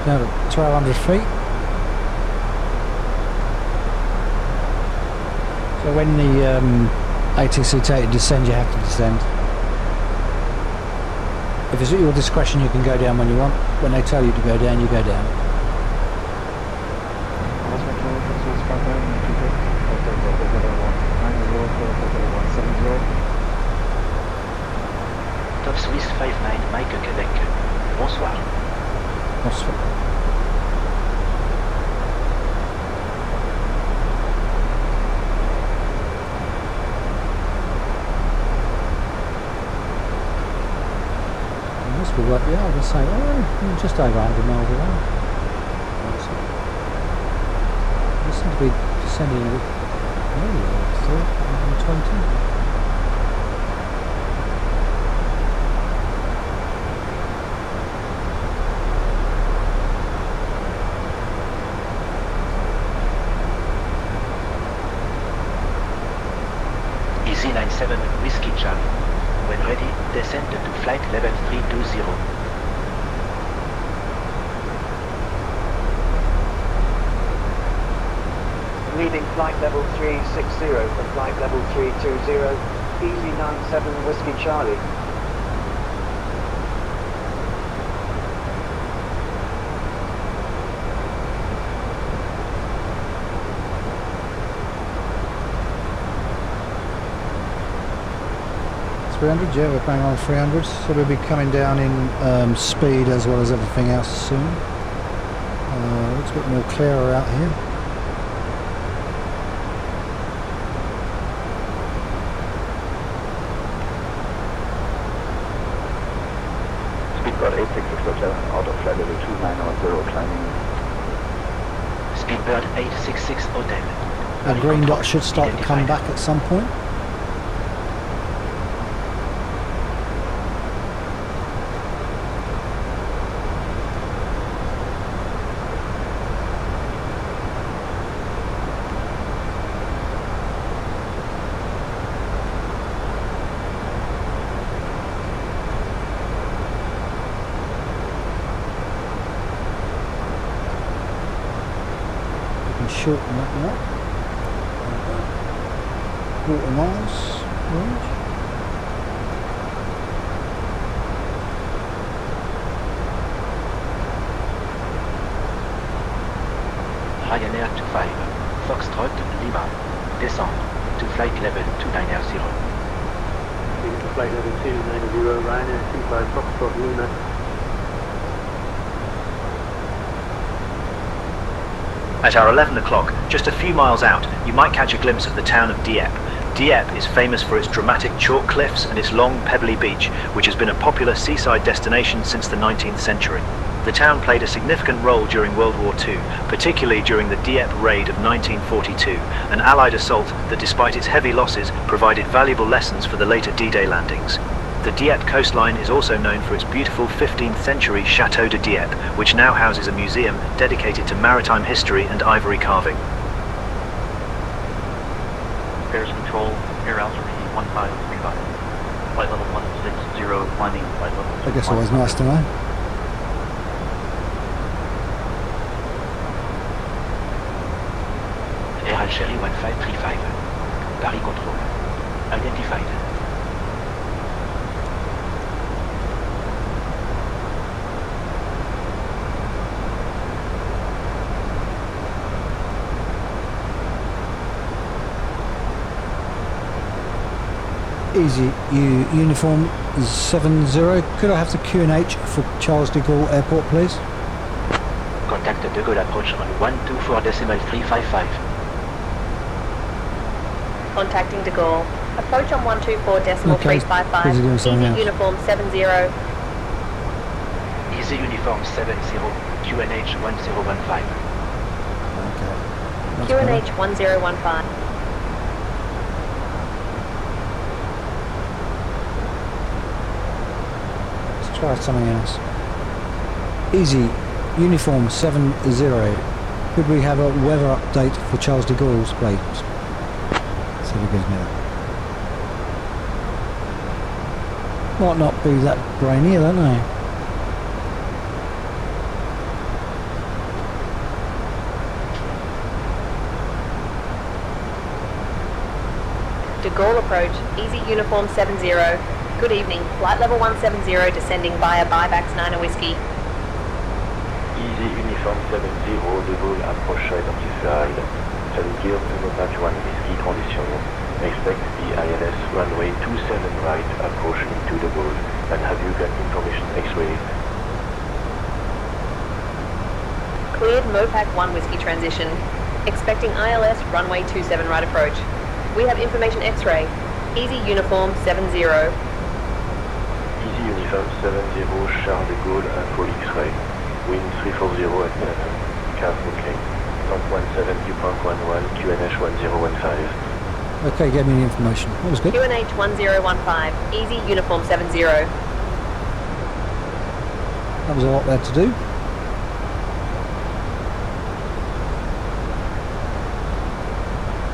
Down to 1,200 feet. So when the ATC tells you to descend, you have to descend. If it's at your discretion, you can go down when you want. When they tell you to go down, you go down. Top Swiss 59, Mike Quebec. Bonsoir. Bonsoir. This will work, yeah, I was saying, oh, just over 100 miles away. Listen to speed descending a bit. Oh, still 120. Easy 97 Whiskey Charlie. When ready, descend to flight level 320. Leading flight level 360 for flight level 320, Easy 97 Whiskey Charlie. Yeah, we're playing on 300s, so we'll be coming down in speed as well as everything else soon. Looks a bit more clearer out here. Speedbird 8667 out of flight level 2910 climbing. Speedbird 866 Hotel. The green dot should start to come back at some point. Shorten that up. Quarter miles range. Ryanair 25, Foxtrot Lima, descend to flight level 290. To flight level 290, Ryanair 25, Foxtrot Lima. At our 11 o'clock, just a few miles out, you might catch a glimpse of the town of Dieppe. Dieppe is famous for its dramatic chalk cliffs and its long pebbly beach, which has been a popular seaside destination since the 19th century. The town played a significant role during World War II, particularly during the Dieppe raid of 1942, an Allied assault that, despite its heavy losses, provided valuable lessons for the later D-Day landings. The Dieppe coastline is also known for its beautiful 15th century Chateau de Dieppe, which now houses a museum dedicated to maritime history and ivory carving. Affairs Control, Air Algerie 1535. Flight level 160, climbing flight level 2. I guess always nice to know. Air Algerie 1535. Paris Control. Identified. Easy uniform 70. Could I have the QNH for Charles de Gaulle Airport, please? Contact de Gaulle approach on 124.355. Contacting de Gaulle. Approach on 124.355. Easy uniform 70. Easy uniform 70. QNH 1015. Okay. QNH 1015. Try something else. Easy uniform 70. Could we have a weather update for Charles de Gaulle's, please? See if it gives me that. Might not be that brainy, I don't know. De Gaulle approach, easy uniform 70. Good evening, flight level 170 descending via Buybacks 9 Whiskey. Easy uniform 70, de Gaulle approche identified. Salut gear, Pneumopat 1 Whiskey transition. Expect the ILS runway 27 right approach into de Gaulle. And have you got information X-ray? Cleared Mopac 1 Whiskey transition. Expecting ILS runway 27 right approach. We have information X-ray. Easy uniform 70. Easy uniform 70, Charles de Gaulle, full X-ray. Wind 340 at 7. Cap OK. descent 17, viewpoint 11, QNH 1015. Okay, get me the information. That was good. QNH 1015, easy uniform 70. That was a lot there to do.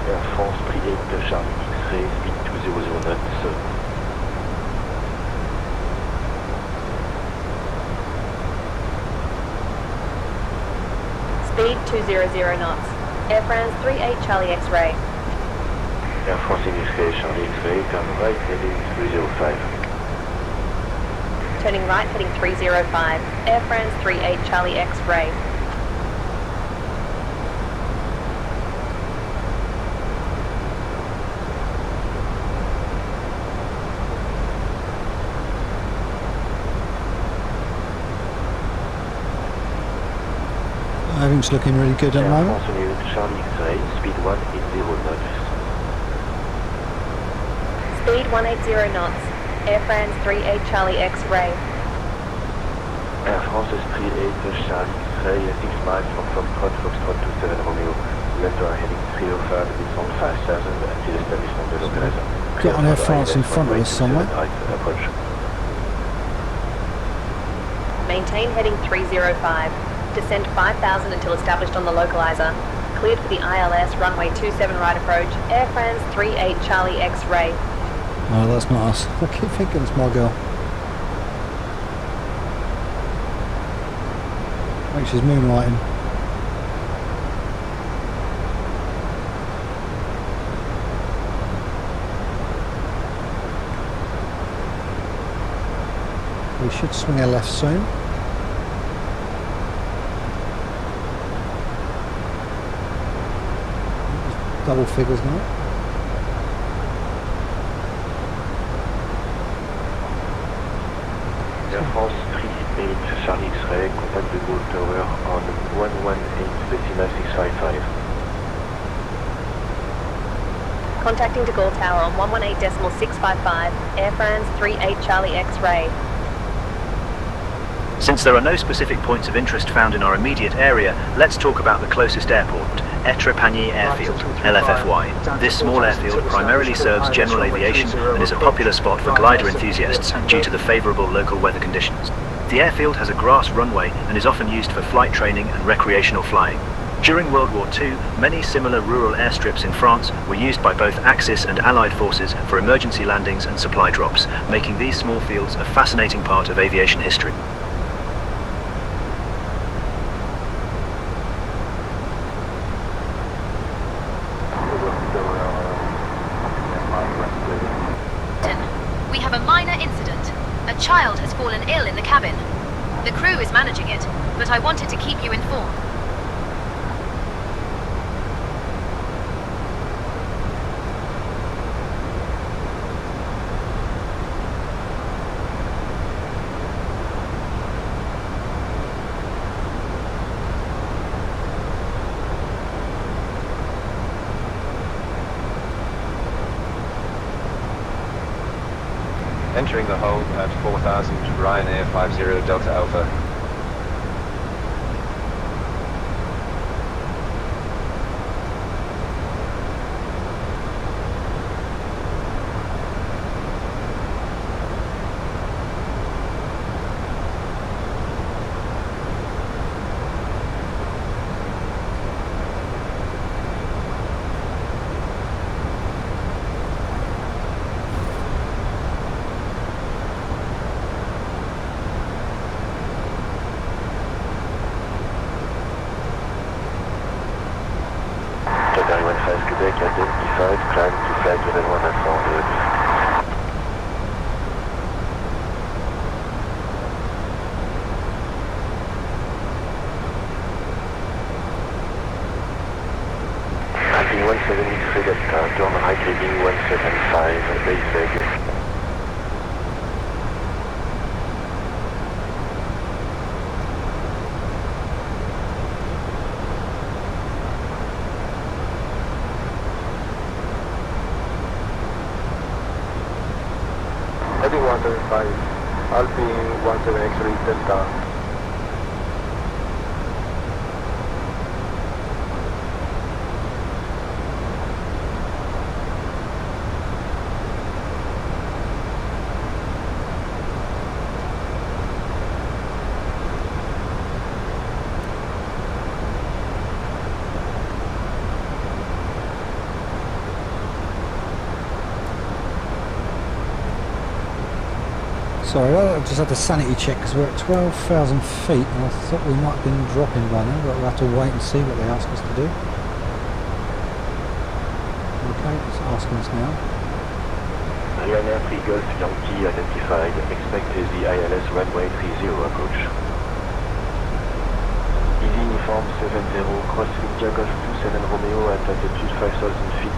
Air France 38 Charlie X-ray, speed 200 knots. Speed 200 knots. Air France 38 Charlie X-ray. Air France X-ray, Charlie X-ray, turn right heading 305. Turning right heading 305. Air France 38 Charlie X-ray. Everything's looking really good at the moment. France Union, Charlie X-ray, speed 180 knots. Speed 180 knots. Air France 38 Charlie X-ray. Air France 38 Charlie X-ray, 6 miles from Foxtrot 27 Romeo. Left are heading 305, descent 5000 until establishment de localizer. Got an Air France in front of us somewhere. Approach. Maintain heading 305. Descend 5000 until established on the localizer. Cleared for the ILS runway 27 right approach. Air France 38 Charlie X-ray. No, that's not us. I keep thinking it's my girl. I think she's moonlighting. We should swing her left soon. Double figures now. Air France 38 Charlie X-ray, contact the Gaulle Tower on 118.655. Contacting de Gaulle Tower on 118.655. Air France 38 Charlie X-ray. Since there are no specific points of interest found in our immediate area, let's talk about the closest airport, Etrepagny Airfield, LFFY. This small airfield primarily serves general aviation and is a popular spot for glider enthusiasts due to the favourable local weather conditions. The airfield has a grass runway and is often used for flight training and recreational flying. During World War II, many similar rural airstrips in France were used by both Axis and Allied forces for emergency landings and supply drops, making these small fields a fascinating part of aviation history. We have a minor incident. A child has fallen ill in the cabin. The crew is managing it, but I wanted to keep you informed. Entering the hold at 4000, Ryanair 50 Delta Alpha. Quebec identified, climb to flight level 100. Heading 173 Delta, turn right heading 175, base Vegas. Heading 175, Alpine 17X-ray Delta. Sorry, I just had a sanity check because we're at 12,000 feet and I thought we might have been dropping by now, but we'll have to wait and see what they ask us to do. Okay, it's asking us now. Ryanair 3 Gulf Yankee identified. Expect the ILS runway 30 approach. Easy Uniform 70, cross India Golf 27 Romeo at altitude 5,000 feet.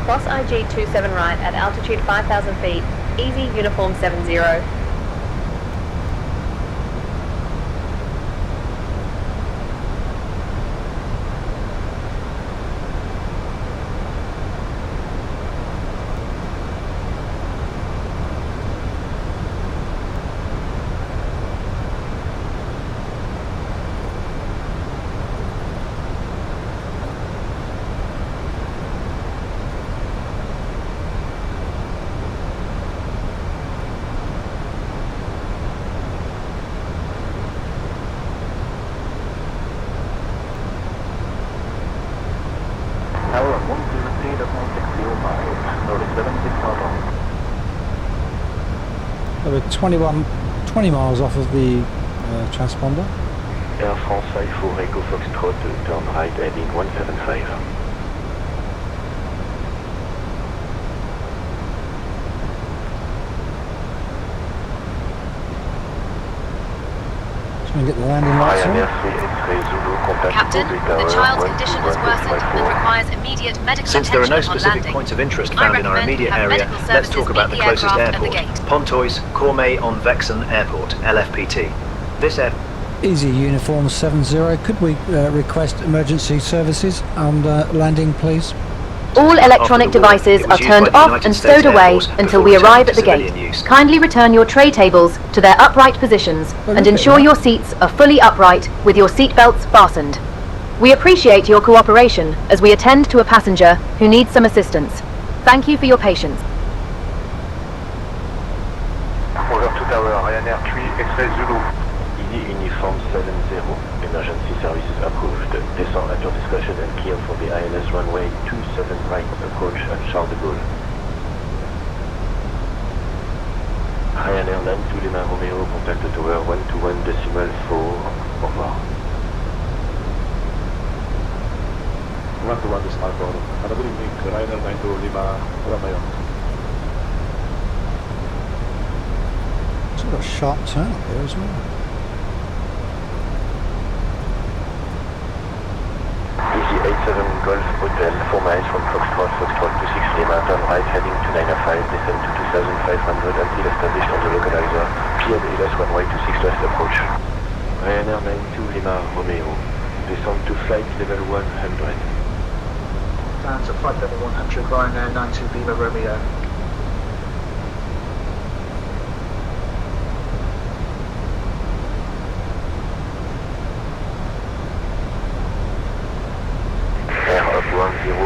Cross IG 27 right at altitude 5,000 feet. Easy Uniform 70. So we're 20 miles off of the transponder. Air France 54 Echo Foxtrot, turn right heading 175. Try and get the landing lights on. Ryanair 3 X-ray Zulu, contact Captain, the child's condition has worsened and requires immediate medical Since there are no attention upon specific landing. points of interest I found in our recommend immediate have area, medical let's services talk about the meet the closest aircraft at the airport. gate. Pontoise, Cormet en Vexen Airport, LFPT. This airport... Easy Uniform 70. Could we request emergency services on landing, please? All electronic devices are turned off and stowed away until we arrive at the gate. Kindly return your tray tables to their upright positions and ensure your seats are fully upright with your seat belts fastened. We appreciate your cooperation as we attend to a passenger who needs some assistance. Thank you for your patience. Over to tower, Ryanair 3 X-ray Zulu. Easy Uniform 70, emergency services approved. Descend at your discretion and clear for the ILS runway 27 right approach at Charles de Gaulle. Ryanair 92 Lima Romeo, contact tower 121.4. Au revoir. 121 this time, Gaulle. Have a good evening, Ryanair 92 Lima Romeo. It's got a sharp turn up there as well. Easy 87 Golf Hotel, 4 miles from Foxtrot, Foxtrot 26 Lima, turn right heading to 905, descend to 2500 until established on the localizer, cleared ILS runway 26 left approach. Ryanair 92 Lima Romeo, descend to flight level 100. Down to flight level 100, Ryanair 92 Lima Romeo. Air up 1007,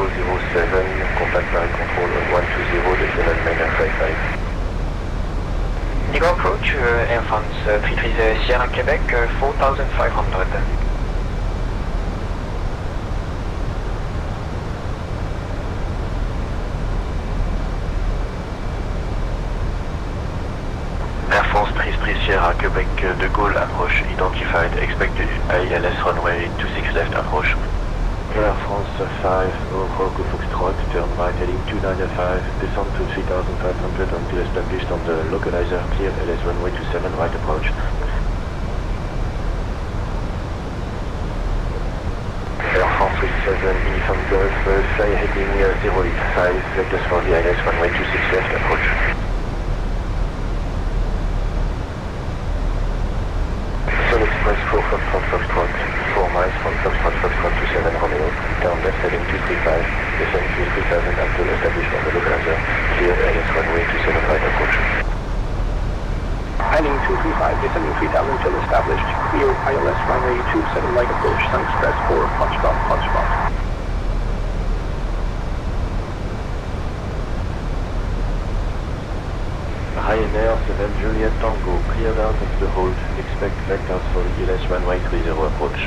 contact line control 120, decimal 9955. Indigo approach, Air France 330 Sierra Quebec, 4500. Air France 330 Sierra Quebec de Gaulle approche identified, expected ILS runway 26 left approach. Air France 5 Roco Foxtrot, turn right heading 295, descend to 3500 until established on the localizer, cleared LS runway 27 right approach. Air France 37 Uniform Golf, fly heading 085, vectors for the ILS runway 26 left approach. Sun Express 4 Foxtrot, 4 miles from Foxtrot 27 Romeo, turn left heading 235, descend to 3000 until established on the localizer, cleared LS runway 27 right approach. Heading 235, descending 3000 till established. Clear ILS runway 27 right approach. Sun Express 4, punch dot, punch dot. Ryanair 7 Juliet Tango, cleared out of the hold. Expect vectors for the ILS runway 30 approach.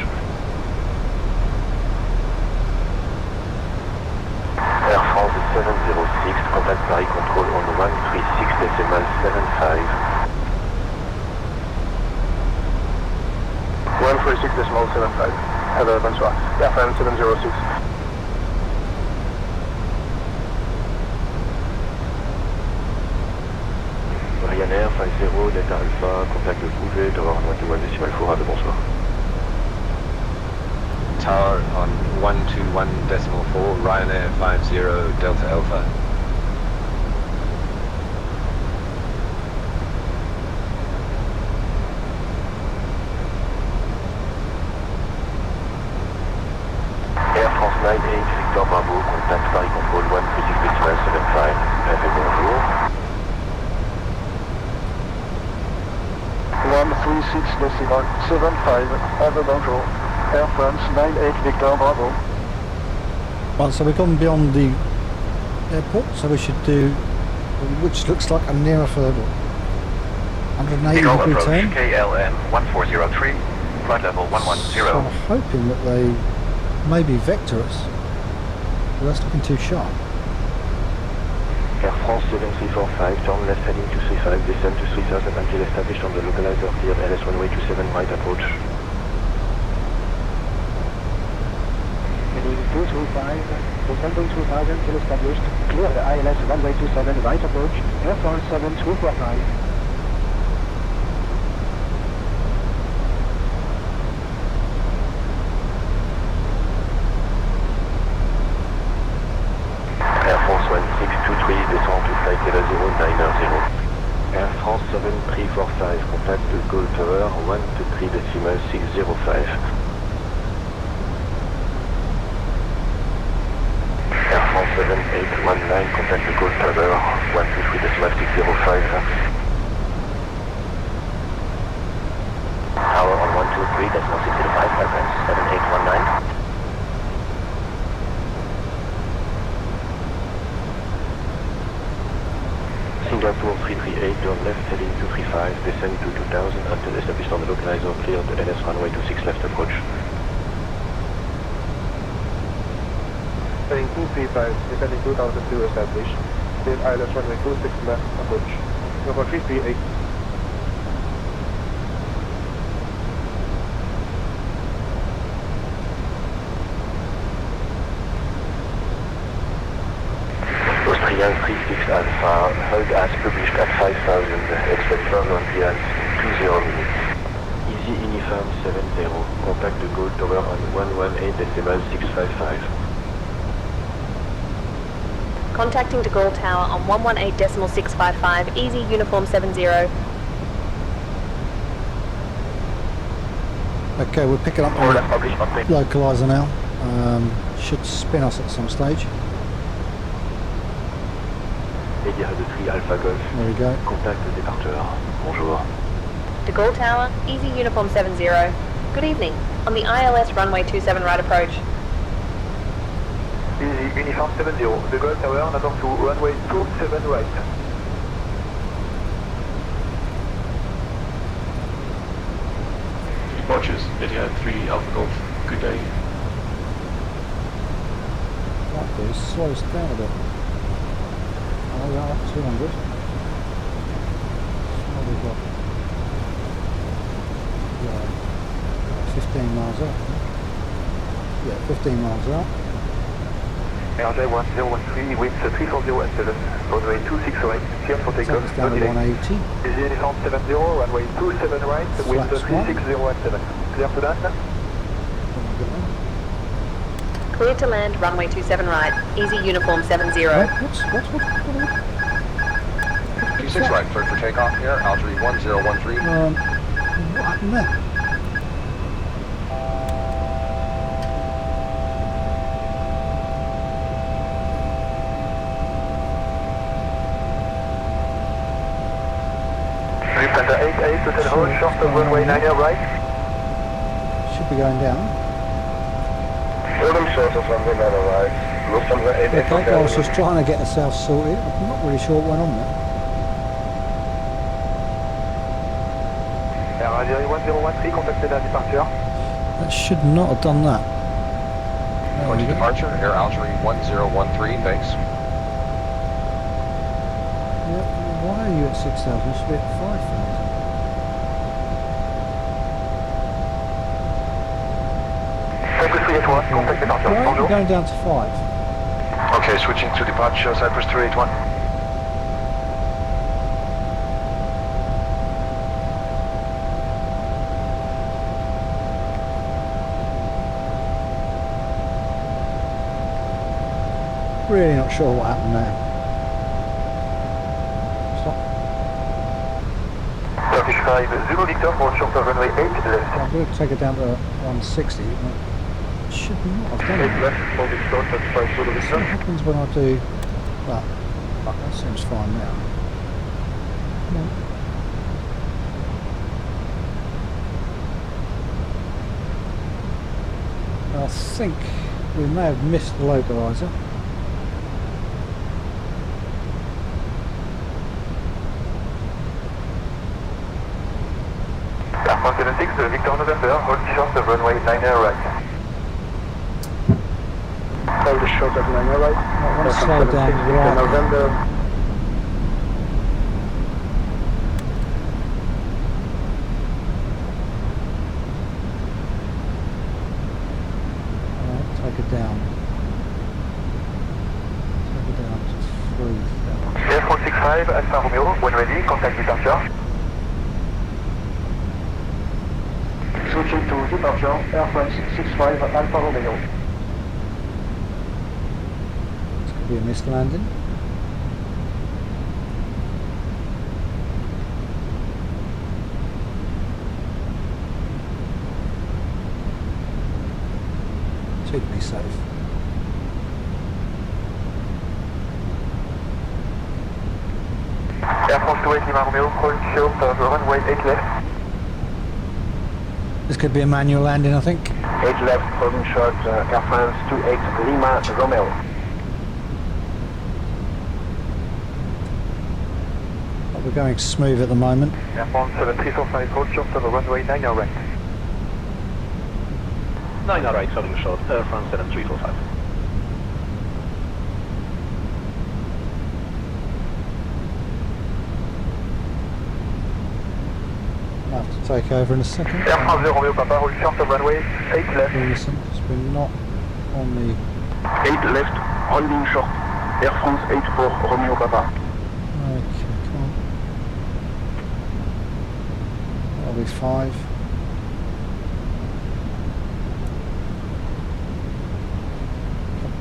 Air France 706, contact Paris control on 136.75. 136.75. Hello, bonsoir. Air France 706. Ryanair 50 Delta Alpha, contact le Bouvet, tower on 21.4, bonsoir. Tower on 121.4, Ryanair 50 Delta Alpha. Air France 98 Victor Bravo, contact Paris control 136.75. Bonjour. 136.75. Have a bonjour. Air France 98 Victor Bravo. Right, so we've gone beyond the airport, so we should do, which looks like a nearer for 180 degree turn. KLM 1403, flight level 110. So I'm hoping that they maybe vector us, but that's looking too sharp. Air France 7345, turn left heading 235, descend to 3000 until established on the localizer, cleared LS runway 27 right approach. Heading 235, descending 2000 till established. Clear the ILS runway 27 right approach. Air France 7245. Air France 1623, descend to flight level 090. Air France 7345, contact the Gaulle Tower 123.605. Air France 7819, contact the Gaulle Tower 123.605. Tower on 123.605, Air France 7819. Singapore 338, turn left heading 235, descend to 2000 until established on the localizer, cleared the LS runway 26 left approach. Heading 235, descending 2000 till established. Clear ILS runway 26 left approach. Number 338. Austrian 36 Alpha, hold as published at 5000, expect further clearance in 20 minutes. Easy Uniform 70, contact the Gaulle Tower on 118.655. Contacting the Gaulle Tower on 118.655, Easy Uniform 70. Okay, we're picking up on the localizer now. Should spin us at some stage. Media de 3 Alpha Golf. There we go. Contact le départeur. Bonjour. The Gaulle Tower, Easy Uniform 70. Good evening. On the ILS runway 27 right approach. Easy Uniform 70. The Gaulle Tower, number 2, runway 27 right. Watches, Media 3 Alpha Golf. Good day. That does slow us down a bit. Oh, we are up 200. What have we got? Yeah, 15 miles out. Yeah, 15 miles out. RJ 1013, winds 340 at 7, runway 26 right, clear for takeoff, Down no to delay. 180. Easy Uniform 70, runway 27 right, winds 360 at 7. Clear to land? Clear to land, runway 27 right, Easy Uniform 70. What? 26 right, clear for takeoff here, altitude 1013. What happened there? Lufthansa runway 90 right. Should be going down. Hold short of runway 90 right. Lufthansa 8 Okay, I was just trying to get herself sorted. I'm not really sure what went on there. Air Algérie 1013, contactez la departure. That should not have done that. Going to departure, Air Algérie 1013, thanks. Yep, why are you at 6,000? You should be at 5,000. Contact departure. Why are you going down to 5? Okay, switching to departure, Cyprus 381. Really not sure what happened there. Stop. Turkish 5, Zulu Victor, hold short of runway 8 left. I'm going to take it down to 160. It should not have done 8 it. left, holding short, that's 5 Zulu What Victor. happens when I do... Well, that seems fine now. Come on. I think we may have missed the localizer. Air France 76, Victor November, hold short of runway 90 right. Hold short of 90 right. I want to slow down right. November. Take it down. Take it down to 3,000. Air France 65, Alpha Romeo, when ready, contact departure. Switching to departure, Air France 65, Alpha Romeo. This could be a missed landing. To be safe. Air France 28 Lima Romeo, hold short of runway 8 left. This could be a manual landing, I think. 8 left, holding short, Air France 28 Lima Romeo. But we're going smooth at the moment. Air France 7345, hold short of runway 9 right. 9 right, holding short, Air France 7345. I'll have to take over in a second. Air France 0 Romeo Papa, hold short of runway 8 left. Listen, because we're not on the... 8 left, holding short. Air France 84 Romeo Papa. Okay, come on. That'll be 5.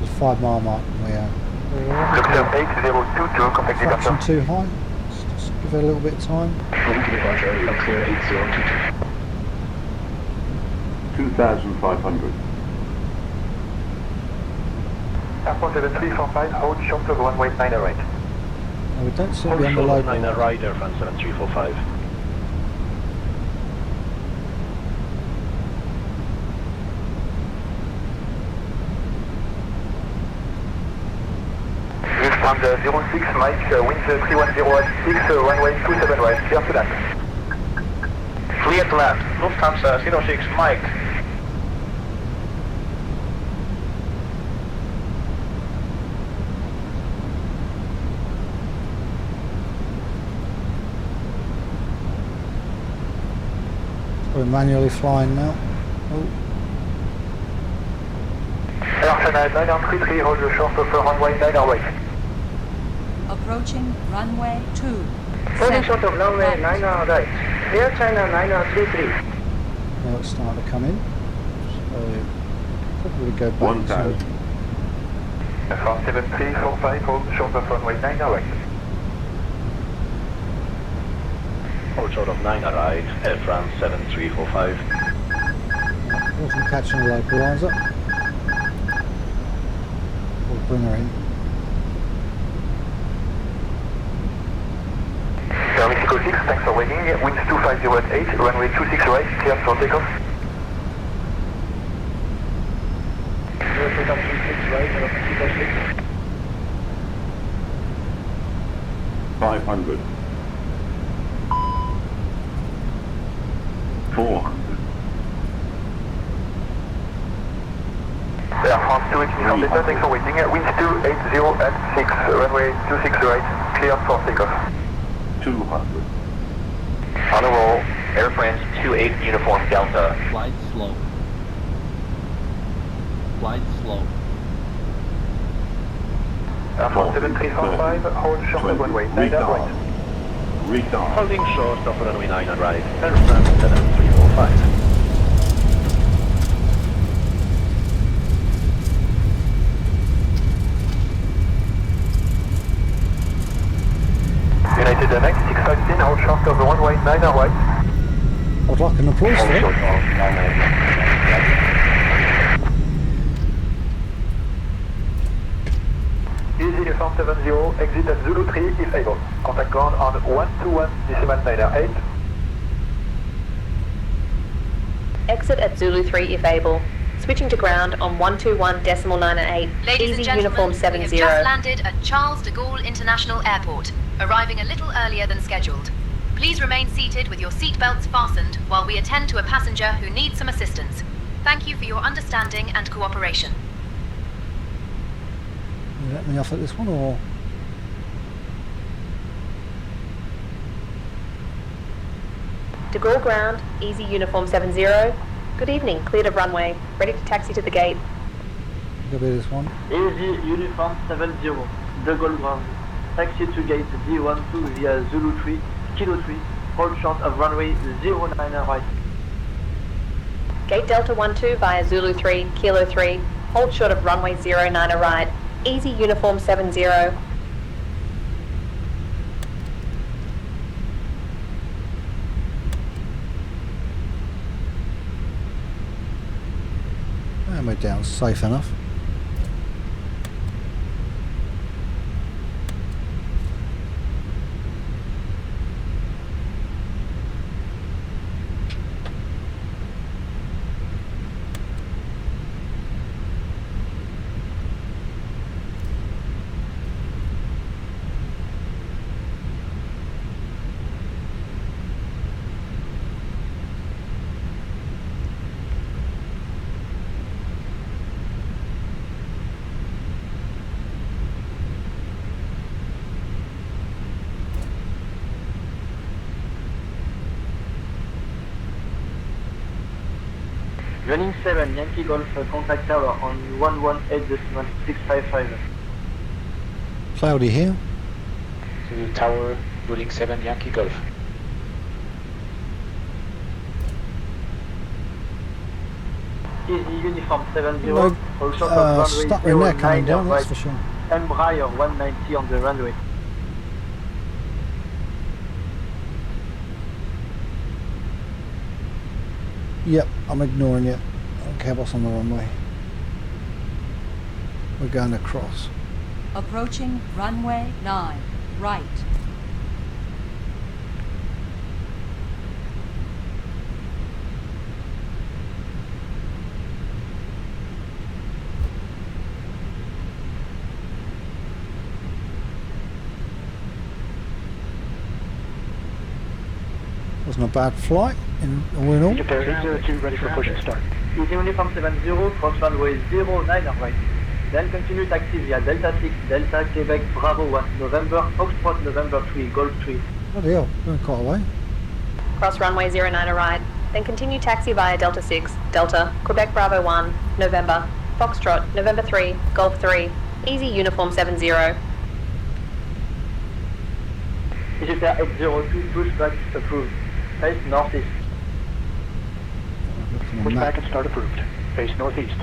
The 5 mile mark we are. Luton 8022, contact Fraction departure. too high. Let's just give it a little bit of time. Moving to departure, clear 8022. 2,500. Air France 7345, hold short of runway 9 right. No, we don't seem to Hold be on the short of local. 9 right, Air France 7345. Lufthansa 06, Mike, wind 310 at 6, runway 27 right, clear to land. Clear to land, Lufthansa 06, Mike. We're manually flying now. Oh, Air France 933, hold short of runway 9 right. Approaching runway 2. Holding short of runway 9 right. Air China 933. now it's starting to come in. So probably go back 1,000. to... Air France 7345, hold short of runway 9 right. Hold short of 9 right, Air France 7345. Wasn't catching a localizer. We'll bring her in. Air Echo 6, thanks for waiting. Winds 250 at 8, runway 26 right, cleared for takeoff. Takeoff 26 right, takeoff 6. 500. 400. Air France 2 Uniform Delta, thanks for waiting. Winds 280 at 6, runway 26 right, cleared for takeoff. 200. On a roll, Air France 28 Uniform Delta. Flight slow. Flight slow. Air France 7345, hold short of runway 9 right. Retard. Holding short of runway 9 and right. Air France 7345. United 9615, hold short of the runway 9 right. I'd like an applause for it. Easy Uniform 70, exit at Zulu 3 if able. Contact ground on 121.98. Exit at Zulu 3 if able. Switching to ground on 121.98. Ladies Easy and gentlemen, Uniform we 70. have just landed at Charles de Gaulle International Airport, arriving a little earlier than scheduled. Please remain seated with your seatbelts fastened while we attend to a passenger who needs some assistance. Thank you for your understanding and cooperation. You let me off at this one, or? De Gaulle ground, Easy Uniform 70. Good evening, cleared of runway. Ready to taxi to the gate. Could be this one. Easy Uniform 70, De Gaulle ground. Taxi to gate D12 via Zulu 3, Kilo 3, hold short of runway 09 right. Gate Delta 12 via Zulu 3, Kilo 3, hold short of runway 09 right. Easy Uniform 70. And we're down safe enough. Running 7, Yankee Golf, contact tower on 118.655. Cloudy here. To tower, running 7 Yankee Golf. Easy Uniform 70, No, hold short of runway stuck in there coming 09 down, that's right. for sure. Embraer 190 on the runway. Yep, I'm ignoring it. I don't care what's on the runway. We're going across. Approaching runway 9, right. Wasn't a bad flight in all in all. Egypt Air 802 ready for push and start. Easy Uniform 70, cross runway 09 right. Then continue taxi via Delta 6, Delta Quebec Bravo 1, November, Foxtrot November 3, Golf 3. Bloody hell, going quite a way. Cross runway 09 right. Then continue taxi via Delta 6, Delta, Quebec Bravo 1, November, Foxtrot, November 3, Golf 3, Easy Uniform 70. Egypt Air 802, pushback approved. Face northeast. Pushback and start approved. Face northeast.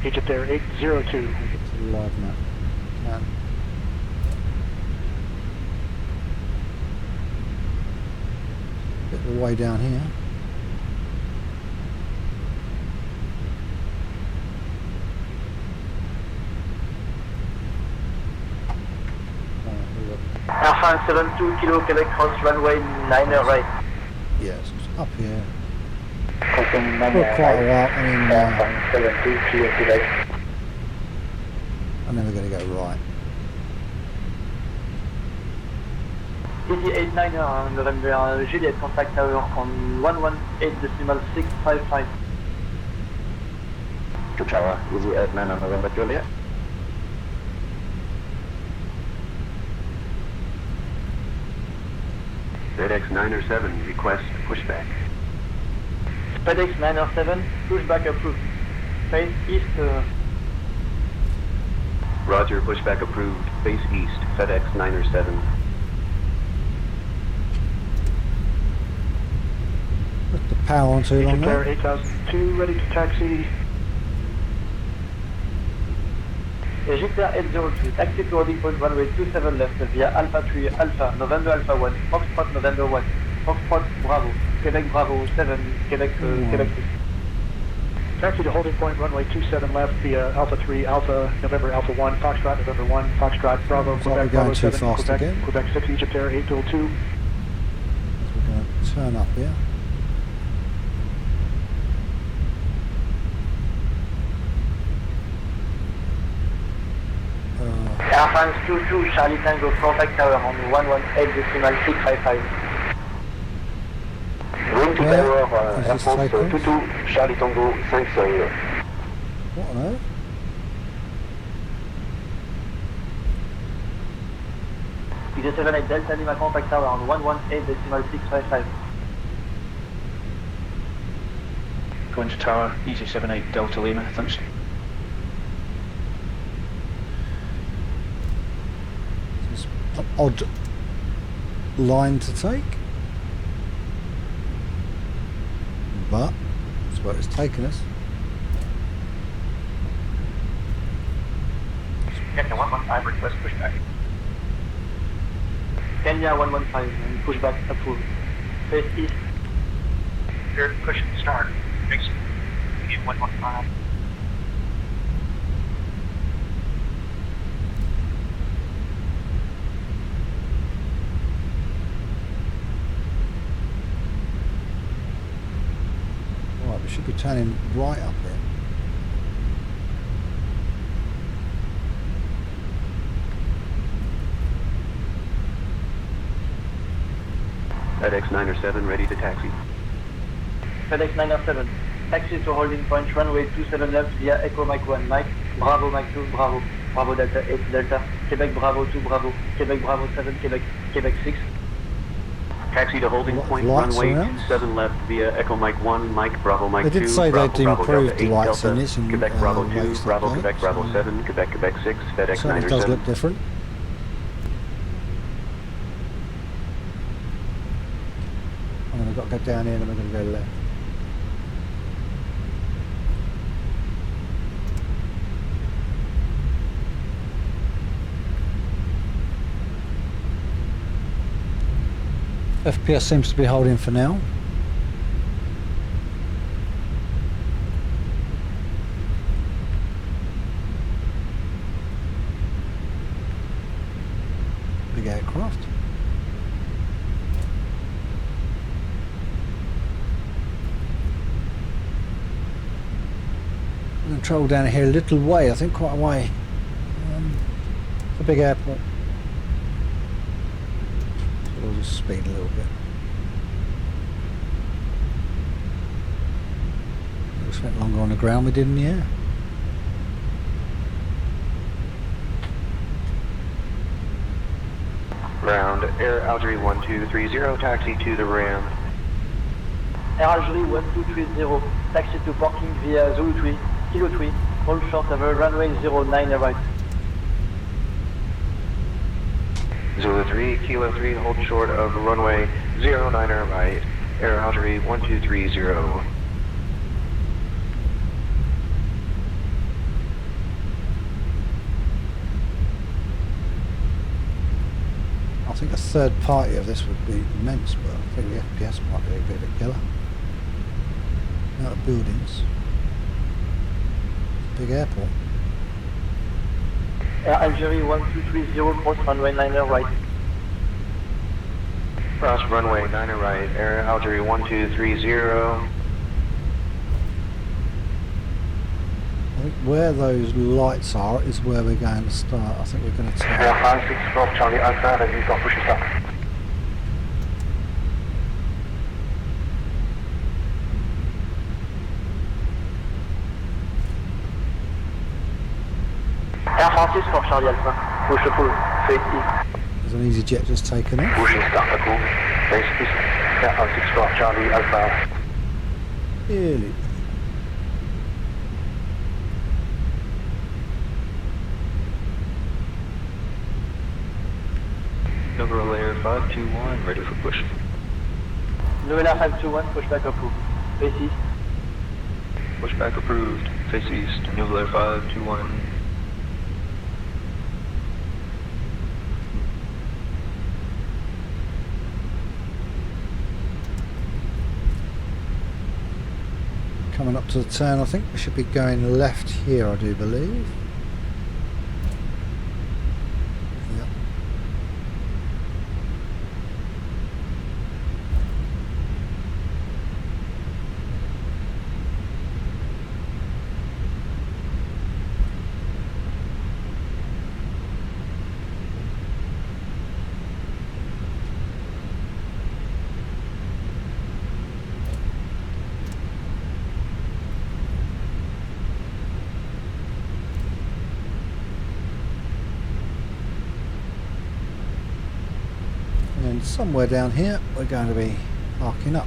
Egypt Air 802. It's a live map. Man. Bit of a way down here. Air Air France 72 Kilo Quebec cross runway 9 right. Yes, it's up here. Crossing 9 For quite a while. I mean, Air France 72 Kilo Quebec. I'm never going to go right. Easy 89er, November, Juliet, contact tower on 118.655. To tower, easy 89er, November, Juliet. FedEx 907 request pushback. FedEx 907, pushback approved. Face east. Roger, pushback approved. Face east, FedEx 907. Put the power on too long Tower there. 8002, ready to taxi. Egyptian 802, taxi to holding point runway 27 left via Alpha 3, Alpha, November Alpha 1, Foxtrot November 1, Foxtrot Bravo, Quebec Bravo 7, Quebec, Quebec 6. Taxi to holding point runway 27 left via Alpha 3, Alpha, November Alpha 1, Foxtrot November 1, Foxtrot Bravo, Looks like Quebec we're Bravo going too 7, fast Quebec, again. Quebec 6, Egypt Air 802. We're going to turn up here. Air France 22, Charlie Tango, contact tower on 118.655. Room to Where tower, is Air this France takeoff? 22, Charlie Tango, 500. What on earth? Easy 78 Delta Lima, contact tower on 118.655. Going to tower, easy 78 Delta Lima, thanks. It's an odd line to take. But that's where it's taken us. Kenya 115, request pushback. Kenya 115, and pushback approved. Face east. Cleared, push and start. Thanks. Kenya 115. Right, we should be turning right up here. FedEx 907 ready to taxi. FedEx 907, taxi to holding point runway 27 left via Echo Mike 1, Mike, Bravo Mike 2, Bravo, Bravo Delta 8 Delta, Quebec Bravo 2, Bravo, Quebec Bravo 7, Quebec, Quebec 6. Taxi to holding point Lights runway around? 27 left via Echo Mike 1, Mike Bravo Mike 2. They did say Bravo, they'd Bravo, improved Delta the 8 lights Delta, in this and Quebec Bravo 2, raised Bravo that Quebec light, Bravo so 7, Quebec Quebec 6, FedEx certainly 907. does look different. And then I've got to go down here and then we're going to go left. FPS seems to be holding for now. Big aircraft. I'm going to travel down here a little way, I think quite a way. It's a big airport. So we'll just speed a little bit. We spent longer on the ground we did in the air. Ground, Air Algerie 1230, taxi to the Ram. Air Algerie 1230, taxi to parking via Zulu 3, Kilo 3, hold short over runway 09 right. Zulu 3, Kilo 3, hold short of runway 09 right, Air Algerie 1230. I think a third party of this would be immense, but I think the FPS might be a bit of a killer. Out of buildings. Big airport. Air Algerie 1230, cross runway 9 right. Cross runway 9 right, Air Algerie 1230. I think where those lights are is where we're going to start. I think we're going to turn. Air 56 Golf Charlie Alpha, vas-y, start push stop. Air France for Charlie Alpha. Push the pull. Face east. There's an easy jet just taken off. Push and start the pull. Face east. Air 56 Golf Charlie Alpha. Really? Nova layer 521, ready for push. Nouvelle Air 521, pushback approved. Face east. Pushback approved. Face east. Nova layer 521. Coming up to the turn, I think we should be going left here, I do believe. Yep. And somewhere down here we're going to be parking up.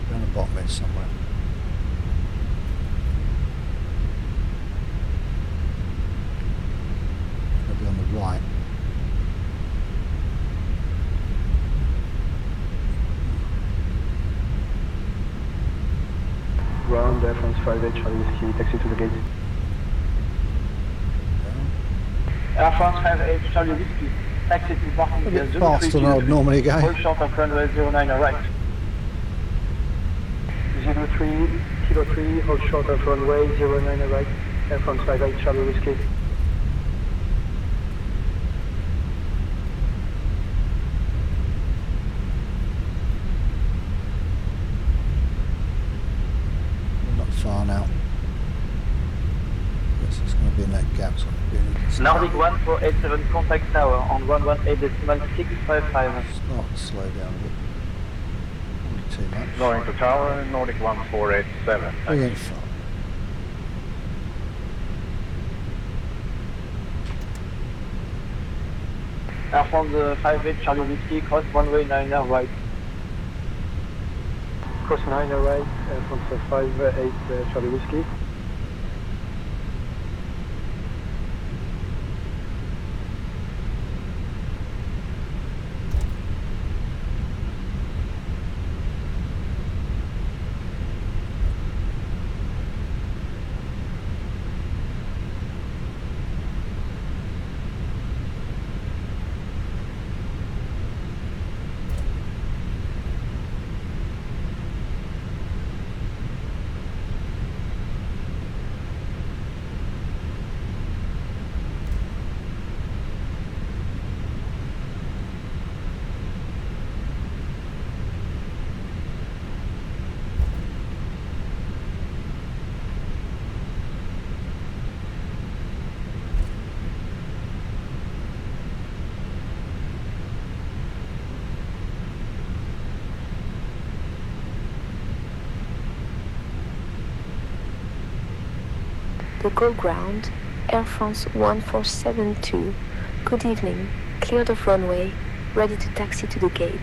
Down the bottom edge somewhere. On the right. Ground, Air France 58, Charlie Whiskey, taxi to the gate. Air France 58, Charlie Whiskey, taxi to parking. A bit faster than I would normally go. Hold short of runway 09 right. 03, Kilo 3, hold short of runway 09 right, Air France 58, Charlie Whiskey. Far now. Yes, it's going to be in that gap. So Nordic 1487, contact tower on 118.655. Start to slow down a bit. Not too much. Going to tower, Nordic 1487. We ain't far. Air France 58, Charlie Whiskey, cross runway 9 right. Cross 9 right, Air France 58, Charlie Whiskey. The Gaulle ground, Air France 1472. Good evening, cleared of runway, ready to taxi to the gate.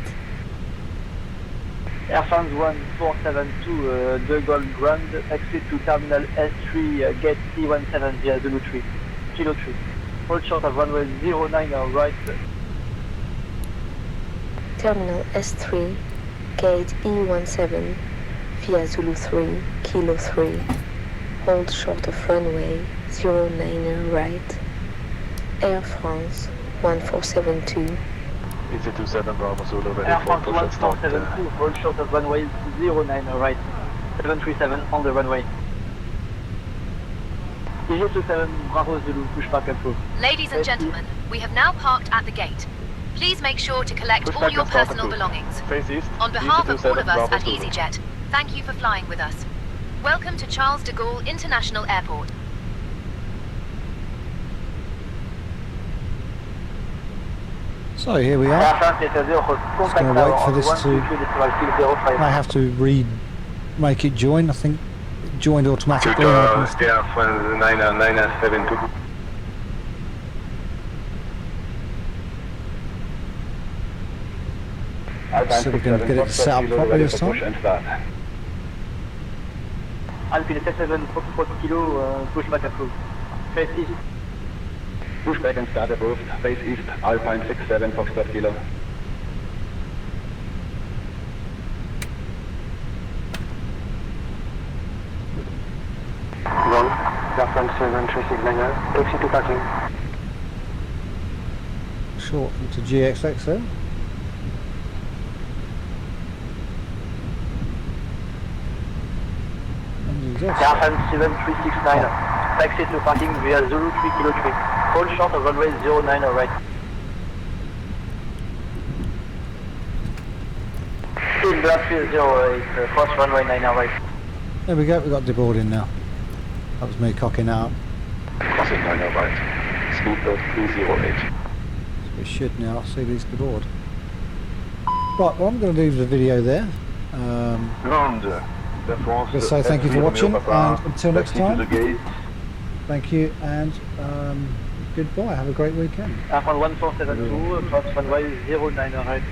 Air France 1472, De Gaulle ground, taxi to terminal S3, gate C17 via Zulu 3, Kilo 3. Hold short of runway 09 right. Terminal S3, gate E17 via Zulu 3, Kilo 3. Hold short of runway 09 right. Air France 1472. Easy 27 Bravo Zulu ready Air for France push and start. 1472, hold short of runway 09 right. 737 on the runway. Easy 27 Bravo Zulu, push back and approve. Ladies and gentlemen, we have now parked at the gate. Please make sure to collect all your personal belongings. Face east. On behalf of all of us at EasyJet, thank you for flying with us. Welcome to Charles de Gaulle International Airport. So here we are. Just going to wait for this to... I have to make it join. I think it joined automatically. Air France 972. So we're going to get it set up properly this time. Alpine 77, 44 kilo, push back approved. Face east. Push back and start approved. Face east, Alpine 67, Foxtrot Kilo. Gaulle, Air France 7369, taxi to parking. Short into GXX there. Air France 7369, taxi to parking via Zulu 3 Kilo 3. Hold short of runway 09 right. Still black 308, cross runway 9 right. There we go, we've got deboarding now. That was me cocking out. Crossing 9 right. Speedbird 308. So we should now see these deboard. Right, well I'm going to leave the video there. Just say thank you for watching, and until next time, thank you, and goodbye. Have a great weekend. Air France 1472, cross runway 09 right.